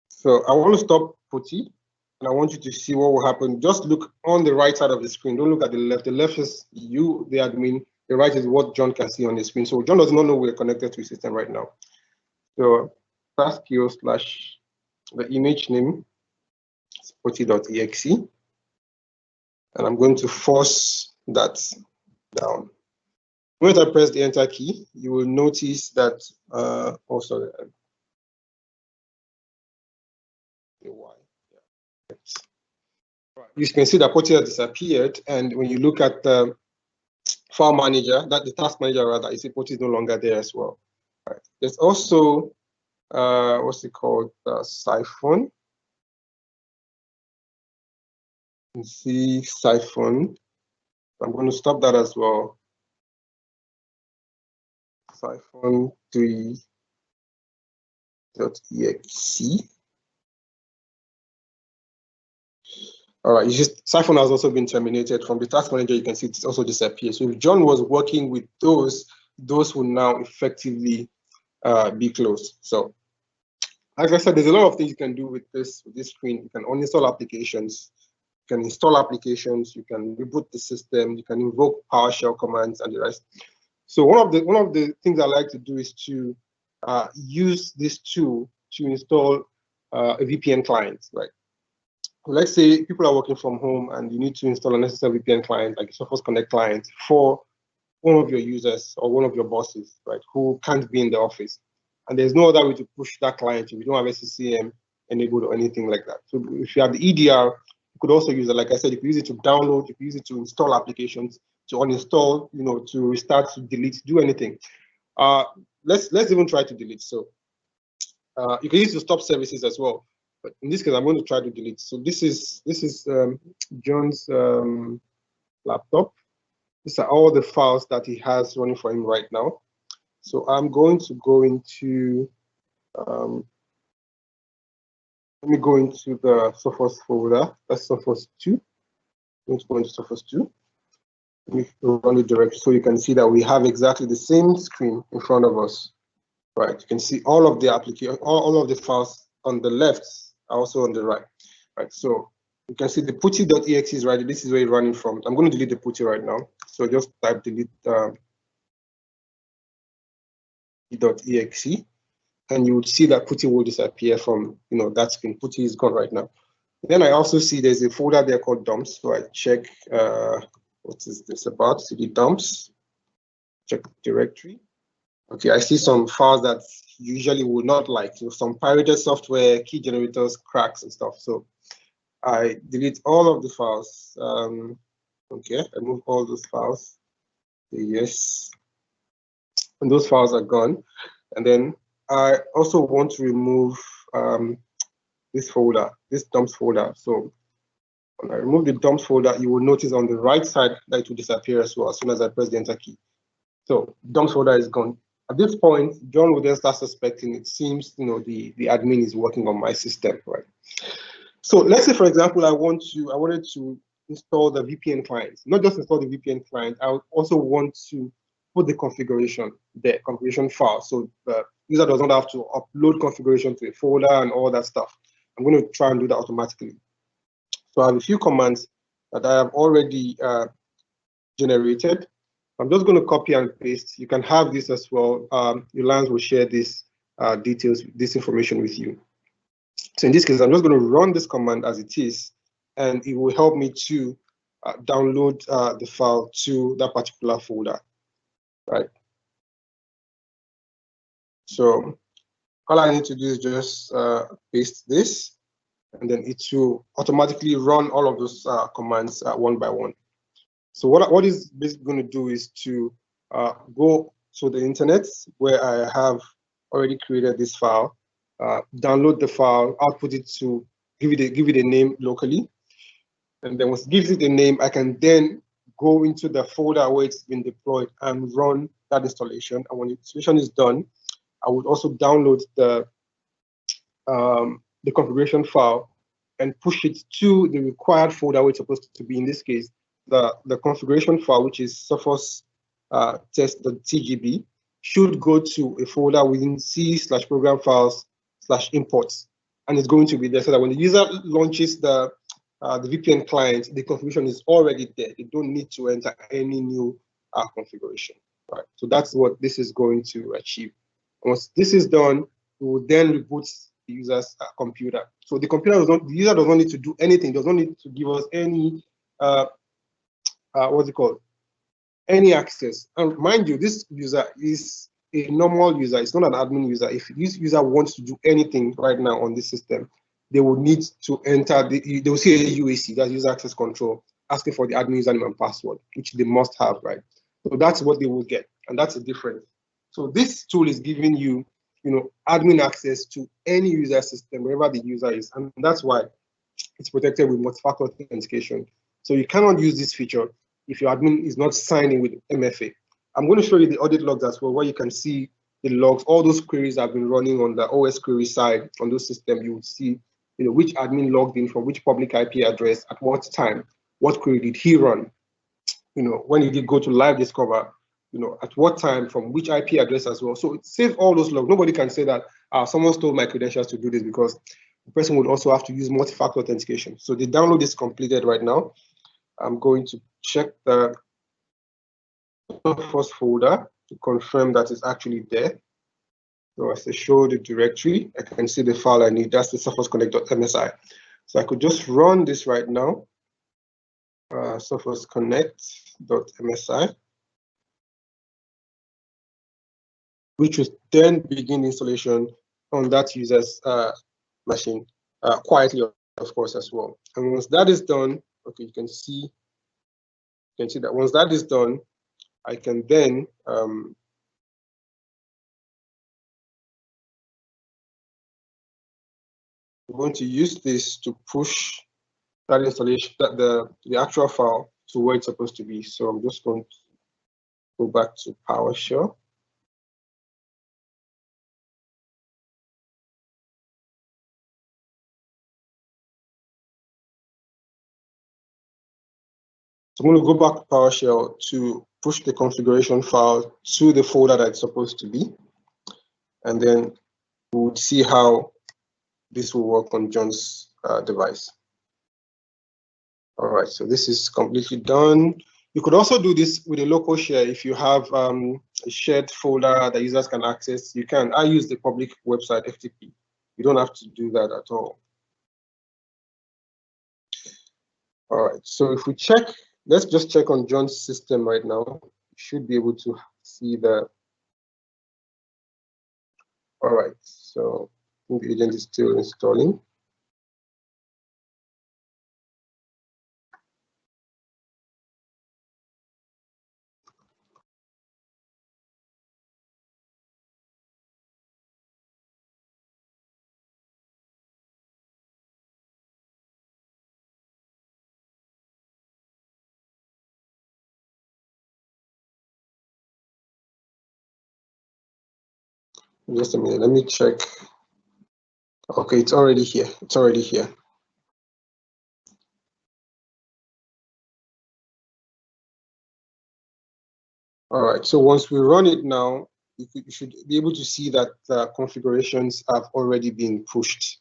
Speaker 5: So I want to stop PuTTY, and I want you to see what will happen. Just look on the right side of the screen. Don't look at the left. The left is you, the admin. The right is what John can see on the screen. So John does not know we're connected to his system right now. So task/the image name is PuTTY.exe, and I'm going to force that down. When I press the Enter key, you will notice that. Oh, sorry. You can see that PuTTY has disappeared, and when you look at the file manager, the task manager rather, you see PuTTY is no longer there as well. Right. There's also what's it called? Siphon. You can see Siphon. I'm going to stop that as well. Siphon 3.exe. All right, Siphon has also been terminated from the task manager. You can see it's also disappeared. So if John was working with those will now effectively be closed. So, as I said, there's a lot of things you can do with this screen. You can uninstall applications, you can install applications, you can reboot the system, you can invoke PowerShell commands and the rest. So one of the things I like to do is to use this tool to install a VPN client, right? Let's say people are working from home and you need to install a necessary VPN client, like a Sophos Connect client, for one of your users or one of your bosses, right, who can't be in the office. And there's no other way to push that client if you don't have SCCM enabled or anything like that. So if you have the EDR, you could also use it. Like I said, you could use it to download, you could use it to install applications, to uninstall, to restart, to delete, do anything. Let's even try to delete. So you can use it to stop services as well. But in this case, I'm going to try to delete. So this is John's laptop. These are all the files that he has running for him right now. So I'm going to go into, let me go into the Sophos folder. That's Sophos 2. I'm going to go into Sophos 2. Let me run it directly so you can see that we have exactly the same screen in front of us. right? You can see all of the application, all of the files on the left are also on the right, right? So you can see the putty.exe is right. This is where it's running from. I'm going to delete the putty right now. So just type delete .exe, and you would see that putty will disappear from that screen. Putty is gone right now. Then I also see there's a folder there called dumps. So I check what is this about? CD dumps. Check directory. Okay, I see some files that usually would not like, some pirated software, key generators, cracks, and stuff. So I delete all of the files. Okay, I move all those files. Yes, and those files are gone. And then I also want to remove this folder, this dumps folder. So when I remove the dumps folder, you will notice on the right side that it will disappear as well as soon as I press the enter key. So dumps folder is gone. At this point, John will then start suspecting it seems the admin is working on my system, right? So let's say, for example, I wanted to install the VPN clients. Not just install the VPN client, I also want to put the configuration there, configuration file. So the user does not have to upload configuration to a folder and all that stuff. I'm going to try and do that automatically. So I have a few commands that I have already generated. I'm just going to copy and paste. You can have this as well. Reliance will share this details, this information with you. So in this case, I'm just going to run this command as it is, and it will help me to download the file to that particular folder, right? So all I need to do is just paste this, and then it will automatically run all of those commands one by one. So what is basically going to do is to go to the internet where I have already created this file, download the file, output it to give it a name locally, and then once it gives it a name, I can then go into the folder where it's been deployed and run that installation. And when the installation is done, I would also download the configuration file and push it to the required folder where it's supposed to be. In this case, the configuration file, which is Sophos test.tgb, should go to a folder within C/program files/imports, and it's going to be there so that when the user launches the VPN client, the configuration is already there. They don't need to enter any new configuration. Right. So that's what this is going to achieve. Once this is done, we will then reboot the user's computer. So the user does not need to do anything. Does not need to give us any what's it called? Any access. And mind you, this user is a normal user. It's not an admin user. If this user wants to do anything right now on this system, they will need to enter they will see a UAC, that's user access control, asking for the admin username and password, which they must have, right? So that's what they will get, and that's the difference. So this tool is giving you, admin access to any user system, wherever the user is, and that's why it's protected with multi-factor authentication. So you cannot use this feature if your admin is not signed in with MFA. I'm going to show you the audit logs as well, where you can see the logs. All those queries have been running on the OS query side on those systems. You will see, which admin logged in from which public IP address at what time, what query did he run, when he did go to live discover, at what time, from which IP address as well. So it saves all those logs. Nobody can say that someone stole my credentials to do this, because the person would also have to use multi-factor authentication. So the download is completed right now. I'm going to check the first folder to confirm that it's actually there. So as I show the directory, I can see the file I need. That's the sophosconnect.msi. So I could just run this right now. Sophosconnect.msi, which will then begin installation on that user's machine, quietly, of course, as well. And once that is done, okay, you can see that once that is done, I can then I'm going to use this to push that installation, the actual file, to where it's supposed to be. So I'm just going to go back to PowerShell. So I'm going to go back to PowerShell to push the configuration file to the folder that it's supposed to be. and then we would see how this will work on John's device. All right, so this is completely done. You could also do this with a local share. If you have a shared folder that users can access, you can. I use the public website FTP. You don't have to do that at all. All right, so if we check, let's just check on John's system right now. You should be able to see the. All right, so I think the agent is still installing. Just a minute, let me check. Okay, it's already here. It's already here. All right, so once we run it now, you should be able to see that the configurations have already been pushed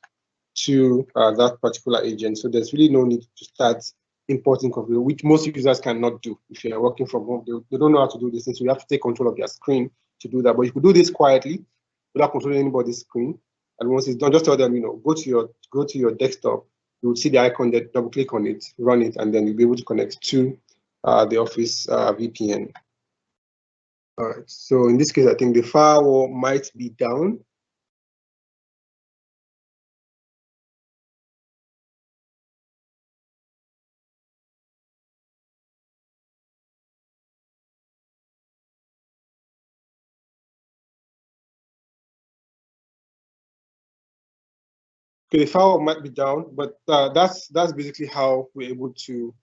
Speaker 5: to that particular agent. So there's really no need to start importing configuration, which most users cannot do. If you're working from home, they don't know how to do this, so you have to take control of their screen to do that. But you could do this quietly without controlling anybody's screen. And once it's done, just tell them, go to your desktop. You will see the icon, that double click on it, run it, and then you'll be able to connect to the Office VPN. All right, so in this case, I think the firewall might be down. Okay, the firewall might be down, but that's basically how we're able to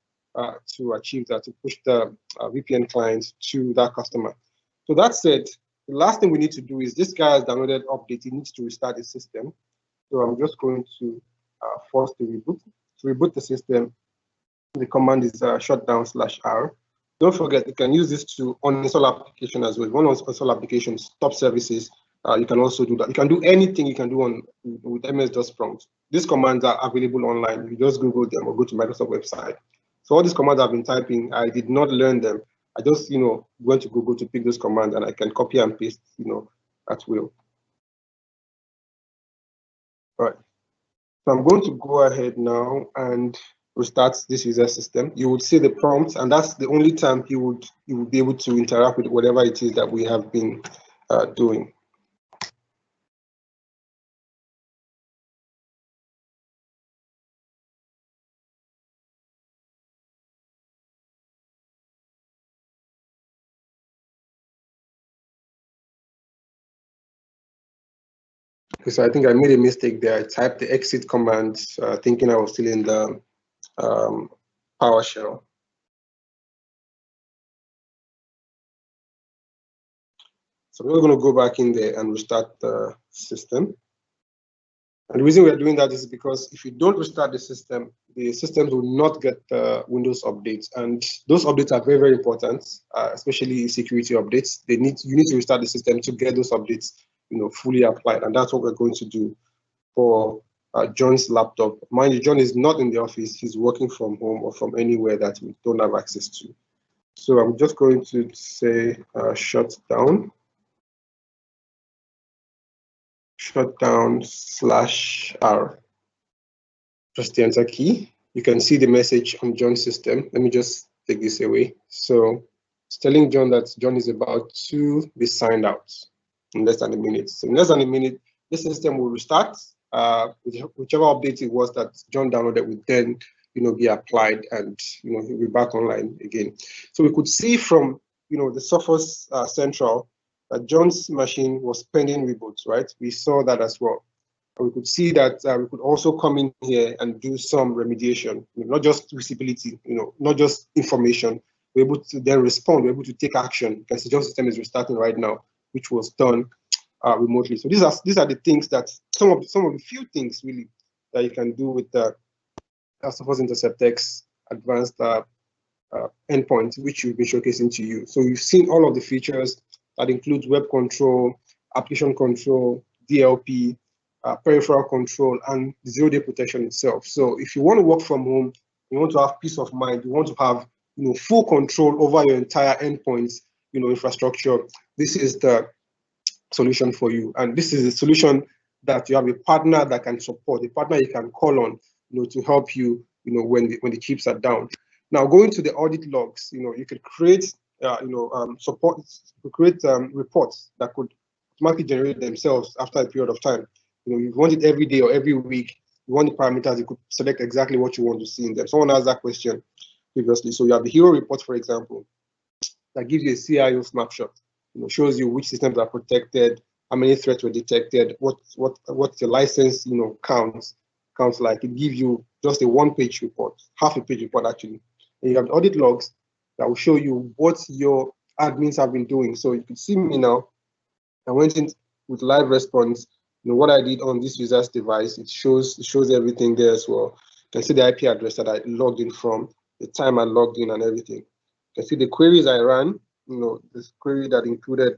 Speaker 5: achieve that, to push the VPN clients to that customer. So that said, the last thing we need to do is this guy has downloaded update. He needs to restart the system. So I'm just going to force the reboot. To reboot the system, the command is shutdown/r. Don't forget, you can use this to uninstall application as well. If you want to uninstall applications, stop services, you can also do that. You can do anything you can do with MS-DOS-prompt. These commands are available online. You just Google them or go to Microsoft website. So all these commands I've been typing, I did not learn them. I just, went to Google to pick those commands, and I can copy and paste, at will. All right. So I'm going to go ahead now and restart this user system. You would see the prompt, and that's the only time you would be able to interact with whatever it is that we have been doing. So I think I made a mistake there. I typed the exit command, thinking I was still in the PowerShell. So we're going to go back in there and restart the system. And the reason we're doing that is because if you don't restart the systems will not get Windows updates. And those updates are very, very important, especially security updates. You need to restart the system to get those updates, fully applied. And that's what we're going to do for John's laptop. Mind you, John is not in the office. He's working from home or from anywhere that we don't have access to. So I'm just going to say shutdown/r. Press the enter key. You can see the message on John's system. Let me just take this away. So it's telling John that John is about to be signed out in less than a minute. So in less than a minute, the system will restart. Whichever update it was that John downloaded will then, be applied, and he'll be back online again. So we could see from the Surface Central that John's machine was pending reboots, right? We saw that as well. And we could see that we could also come in here and do some remediation, not just visibility, not just information. We're able to then respond. We're able to take action because the John system is restarting right now, which was done remotely. So these are the things that some of the few things really that you can do with the Surface Intercept X advanced endpoint, which we'll be showcasing to you. So you've seen all of the features that includes web control, application control, DLP, peripheral control, and zero-day protection itself. So if you want to work from home, you want to have peace of mind, you want to have full control over your entire endpoints, infrastructure, this is the solution for you. And this is a solution that you have a partner that can support, a partner you can call on, to help you, when the chips are down. Now, going to the audit logs, you could create, support, create reports that could automatically generate themselves after a period of time. You want it every day or every week. You want the parameters, you could select exactly what you want to see in them. Someone asked that question previously. So you have the hero report, for example, that gives you a CIO snapshot. Shows you which systems are protected, how many threats were detected, what your license, counts like. It gives you just a one-page report, half a page report actually. And you have the audit logs that will show you what your admins have been doing. So you can see me now. I went in with live response. What I did on this user's device. It shows everything there as well. You can see the IP address that I logged in from, the time I logged in, and everything. You can see the queries I ran. This query that included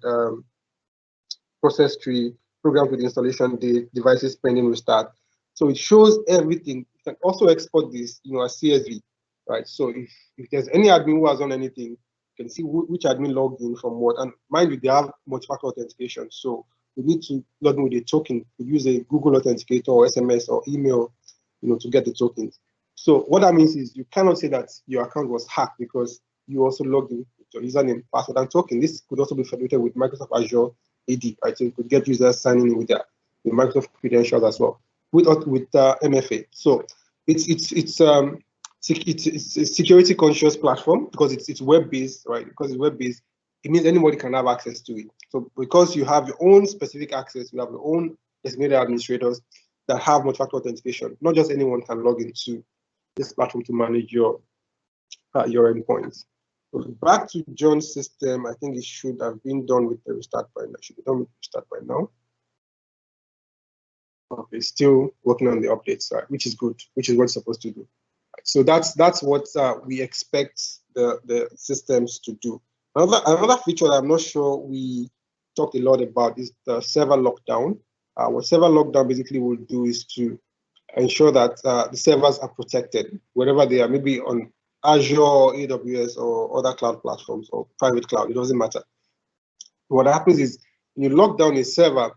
Speaker 5: process tree, programs with installation date, devices pending restart. So it shows everything. You can also export this, as CSV, right? So if there's any admin who has done anything, you can see which admin logged in from what. And mind you, they have multi-factor authentication. So you need to log in with a token. You use a Google Authenticator or SMS or email, to get the tokens. So what that means is you cannot say that your account was hacked because you also logged in with your username, password, and token. This could also be federated with Microsoft Azure AD, right? So you could get users signing in with their Microsoft credentials as well with MFA. So it's a security conscious platform because it's web-based, right? Because it's web-based, it means anybody can have access to it. So because you have your own specific access, you have your own designated administrators that have multi-factor authentication. Not just anyone can log into this platform to manage your endpoints. So back to John's system, I think it should have been done with the restart by now. Should be done with the restart by now. Okay, still working on the updates, right? Which is good, which is what it's supposed to do. So that's what we expect the systems to do. Another feature that I'm not sure we talked a lot about is the server lockdown. What server lockdown basically will do is to ensure that the servers are protected wherever they are, maybe on Azure, AWS, or other cloud platforms or private cloud. It doesn't matter. What happens is when you lock down a server,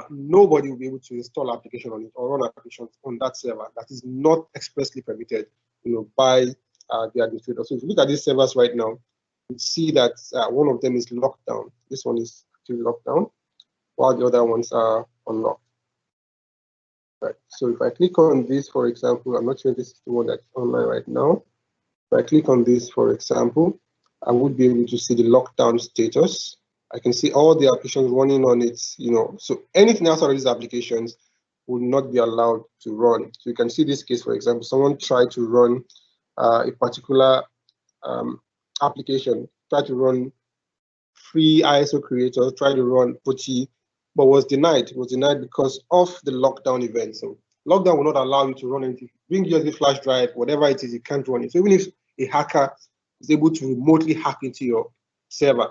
Speaker 5: nobody will be able to install application on it or run applications on that server that is not expressly permitted, by the administrator. So if you look at these servers right now, you see that one of them is locked down. This one is actually locked down, while the other ones are unlocked. Right. So if I click on this, for example, I'm not sure this is the one that's online right now. If I click on this, for example, I would be able to see the lockdown status. I can see all the applications running on it, so anything outside of these applications will not be allowed to run. So you can see this case, for example, someone tried to run a particular application, tried to run free ISO creator, tried to run POTI, but was denied. It was denied because of the lockdown event. So lockdown will not allow you to run anything. Bring USB flash drive, whatever it is, you can't run it. So even if a hacker is able to remotely hack into your server,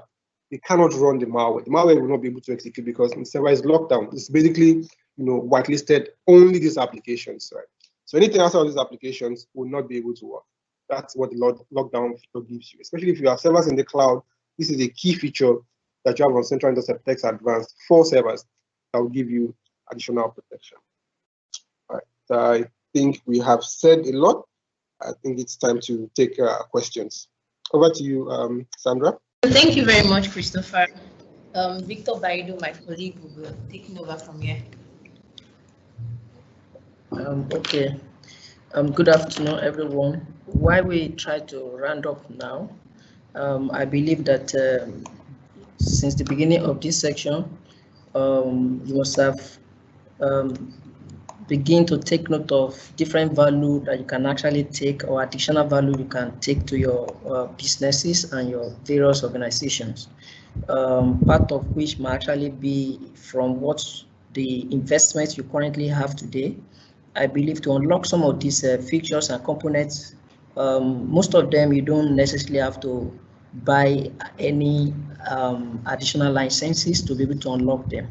Speaker 5: you cannot run the malware. The malware will not be able to execute because the server is locked down. It's basically, whitelisted only these applications, right? So anything outside of these applications will not be able to work. That's what the lockdown gives you, especially if you have servers in the cloud. This is a key feature that you have on Central Intercept X Advanced for servers that will give you additional protection. All right, I think we have said a lot. I think it's time to take questions. Over to you, Sandra.
Speaker 4: Thank you very much, Christopher. Victor Baidu, my colleague, will be taking over from here.
Speaker 6: Okay. Good afternoon, everyone. While we try to round up now, I believe that since the beginning of this section, you must have begin to take note of different value that you can actually take or additional value you can take to your businesses and your various organizations. Part of which might actually be from what the investments you currently have today. I believe to unlock some of these features and components, most of them you don't necessarily have to buy any additional licenses to be able to unlock them.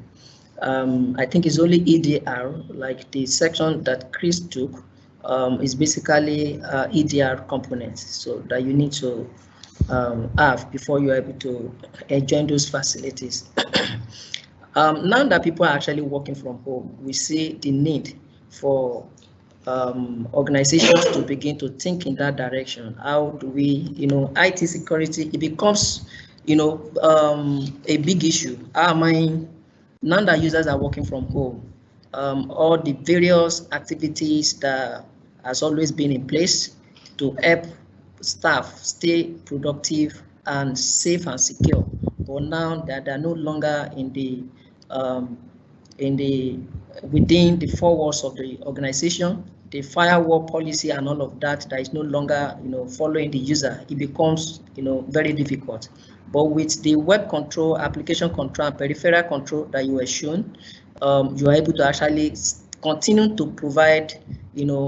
Speaker 6: I think it's only EDR, like the section that Chris took, is basically EDR components, so that you need to have before you're able to join those facilities. Now that people are actually working from home, we see the need for organizations to begin to think in that direction. How do we, IT security, it becomes, a big issue. How am I, now that users are working from home, all the various activities that has always been in place to help staff stay productive and safe and secure, but now that they're no longer within the four walls of the organization, the firewall policy and all of that is no longer following the user, it becomes very difficult. But with the web control, application control, and peripheral control that you were shown, you are able to actually continue to provide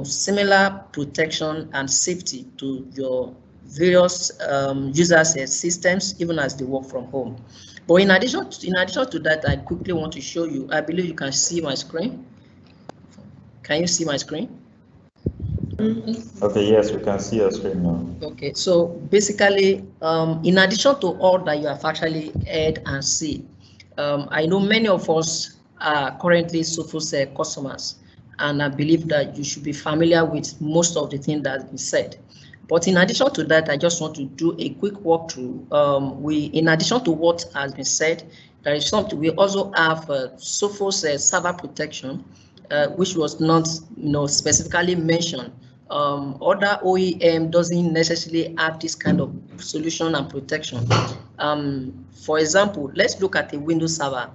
Speaker 6: similar protection and safety to your various users' systems, even as they work from home. But in addition to that, I quickly want to show you, I believe you can see my screen. Can you see my screen?
Speaker 2: Okay, yes, we can see your screen now.
Speaker 6: Okay, so basically, in addition to all that you have actually heard and seen, I know many of us are currently Sophos customers, and I believe that you should be familiar with most of the things that have been said. But in addition to that, I just want to do a quick walkthrough. In addition to what has been said, there is something we also have Sophos server protection, which was not specifically mentioned. Other OEM doesn't necessarily have this kind of solution and protection. For example, let's look at a Windows server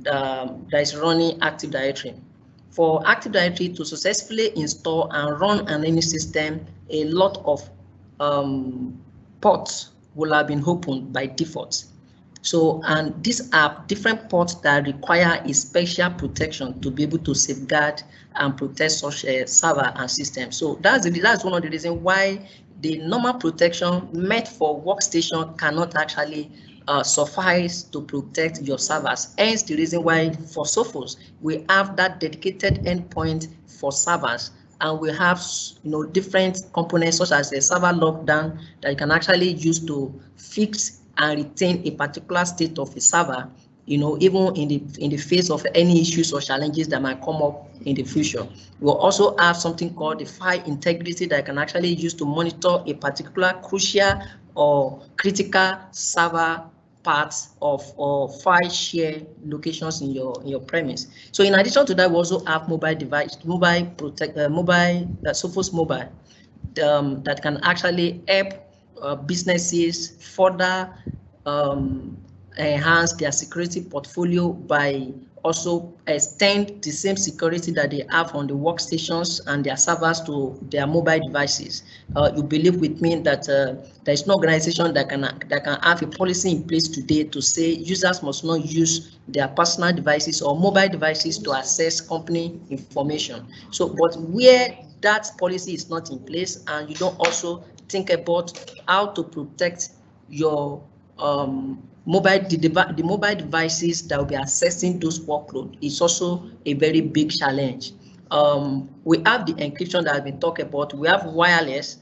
Speaker 6: that is running Active Directory. For Active Directory to successfully install and run on any system, a lot of ports will have been opened by default. So, and these are different ports that require a special protection to be able to safeguard and protect such a server and system. So that's one of the reasons why the normal protection meant for workstation cannot actually suffice to protect your servers. Hence the reason why for Sophos we have that dedicated endpoint for servers, and we have different components such as a server lockdown that you can actually use to fix and retain a particular state of a server, even in the face of any issues or challenges that might come up in the future. We'll also have something called the file integrity that you can actually use to monitor a particular crucial or critical server parts of or file share locations in your premise. So in addition to that, we also have mobile device, Sophos Mobile, that can actually help businesses further enhance their security portfolio by also extend the same security that they have on the workstations and their servers to their mobile devices. You believe with me that there is no organization that can have a policy in place today to say users must not use their personal devices or mobile devices to access company information. So, but where that policy is not in place and you don't also think about how to protect your the mobile devices that will be accessing those workloads, is also a very big challenge. We have the encryption that has been talked about. We have wireless,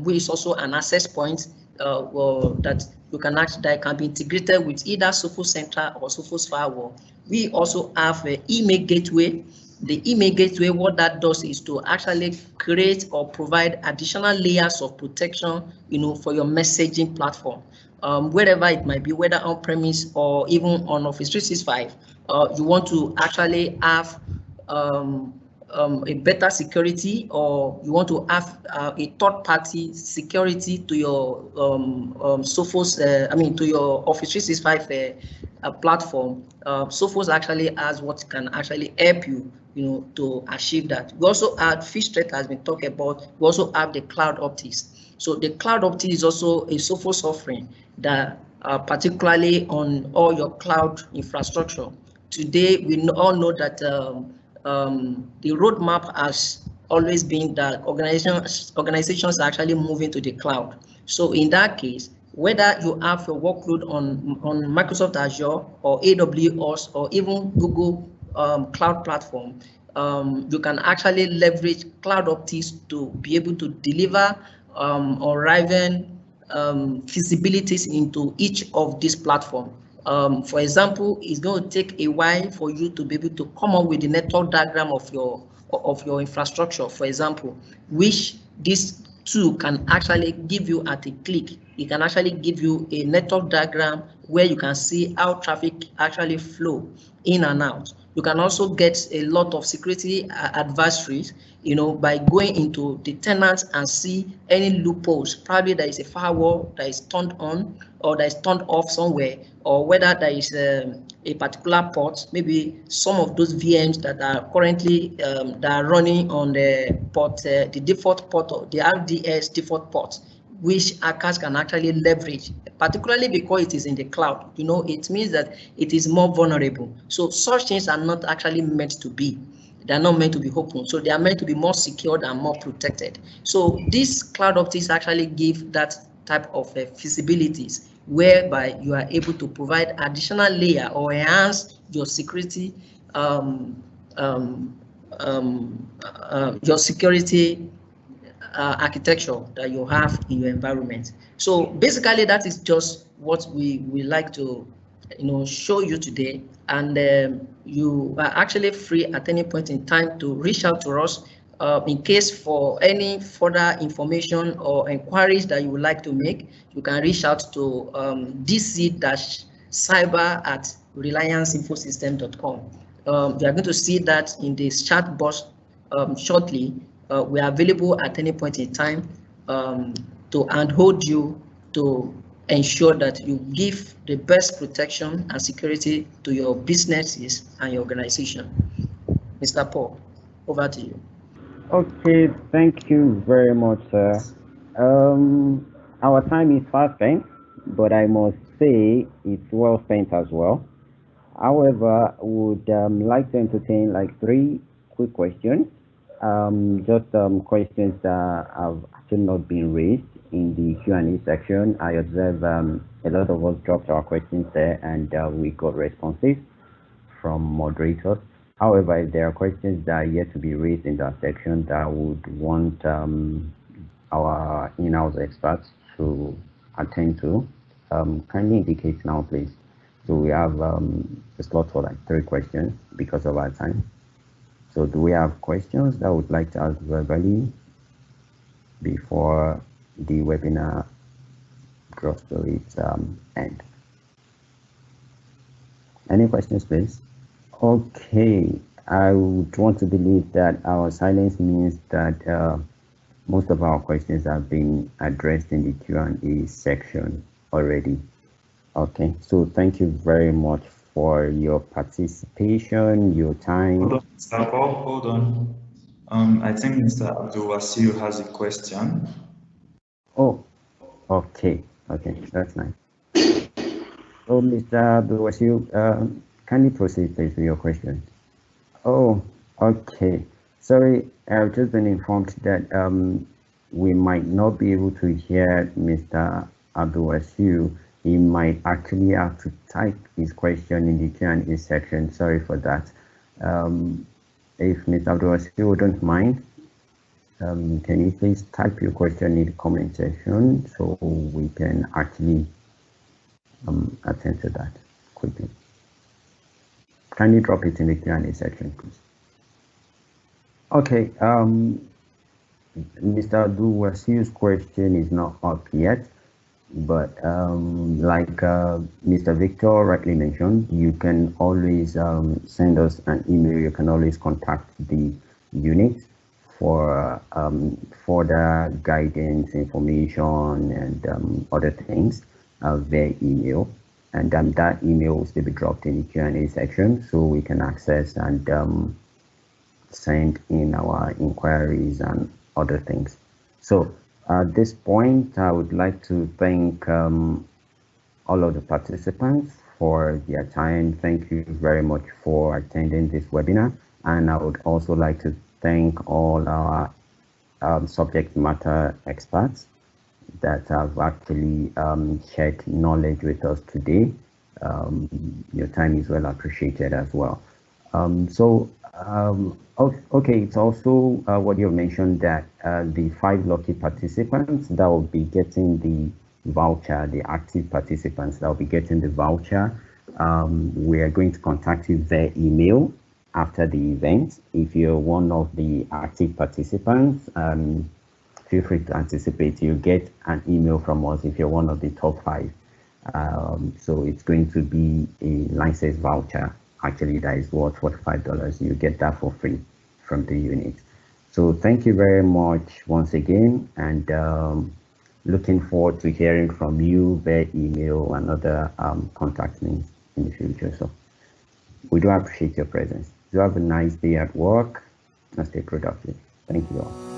Speaker 6: which is also an access point that you can that can be integrated with either Sophos Central or Sophos Firewall. We also have an email gateway. The email gateway, what that does is to actually create or provide additional layers of protection, for your messaging platform. Wherever it might be, whether on premise or even on Office 365, you want to actually have a better security, or you want to have a third-party security to your Sophos, to your Office 365 platform. Sophos actually has what can actually help you, to achieve that. We also have fish threat has been talked about. We also have the cloud optics. So the cloud optics is also a Sophos offering that particularly on all your cloud infrastructure. Today, we all know that the roadmap has always been that organizations are actually moving to the cloud. So in that case, whether you have your workload on Microsoft Azure or AWS or even Google cloud platform, you can actually leverage Cloud Optics to be able to deliver or rival feasibilities into each of these platforms. For example, it's going to take a while for you to be able to come up with the network diagram of your infrastructure, for example, which this tool can actually give you at a click. It can actually give you a network diagram where you can see how traffic actually flow in and out. You can also get a lot of security advisories, by going into the tenants and see any loopholes. Probably there is a firewall that is turned on or that is turned off somewhere, or whether there is a particular port, maybe some of those VMs that are currently that are running on the port, the default port, or the RDS default port, which hackers can actually leverage, particularly because it is in the cloud. It means that it is more vulnerable. So such things are not actually meant to be. They are not meant to be open. So they are meant to be more secured and more protected. So these Cloud Optics actually give that type of feasibilities, whereby you are able to provide additional layer or enhance your security, architecture that you have in your environment. So basically, that is just what we like to show you today. And you are actually free at any point in time to reach out to us in case for any further information or inquiries that you would like to make. You can reach out to dc-cyber@relianceinfosystem.com. You are going to see that in this chat box shortly. We are available at any point in time to handhold you to ensure that you give the best protection and security to your businesses and your organization. Mr. Paul, over to you.
Speaker 1: Okay, thank you very much, sir. Our time is fast spent, but I must say it's well spent as well. However, I would like to entertain like 3 quick questions. Just questions that have actually not been raised in the Q&A section. I observe a lot of us dropped our questions there, and we got responses from moderators. However, if there are questions that are yet to be raised in that section that would want our in-house experts to attend to, kindly indicate now, please. So we have a slot for like 3 questions because of our time. So do we have questions that would like to ask verbally before the webinar draws to its end? Any questions, please? Okay, I would want to believe that our silence means that most of our questions have been addressed in the Q&A section already. Okay, so thank you very much for your participation, your time.
Speaker 2: Hold on, Mr. Paul, hold on. I think Mr. Abdul-Wasiu has a question.
Speaker 1: Oh, okay, that's nice. So, Mr. Abdul-Wasiu, can you proceed, please, with your question? Oh, okay. Sorry, I've just been informed that we might not be able to hear Mr. Abdul-Wasiu. He might actually have to type his question in the Q&A section. Sorry for that. If Mr. Abdul-Wasiu wouldn't mind, can you please type your question in the comment section so we can actually attend to that quickly. Can you drop it in the Q&A section, please? Okay, Mr. Abdul-Wasiu's question is not up yet, but like Mr. Victor rightly mentioned, you can always send us an email. You can always contact the unit for further guidance, information, and other things via email. And that email will still be dropped in the Q&A section, so we can access and send in our inquiries and other things. So at this point, I would like to thank all of the participants for their time. Thank you very much for attending this webinar. And I would also like to thank all our subject matter experts that have actually shared knowledge with us today. Your time is well appreciated as well. Okay, it's also what you mentioned that the 5 lucky participants that will be getting the voucher, the active participants that will be getting the voucher, we are going to contact you via email after the event. If you're one of the active participants, feel free to anticipate. You get an email from us if you're one of the top 5. So it's going to be a license voucher. Actually, that is worth $45. You get that for free from the unit. So thank you very much once again, and looking forward to hearing from you via email and other contact means in the future. So we do appreciate your presence. Do have a nice day at work and stay productive. Thank you all.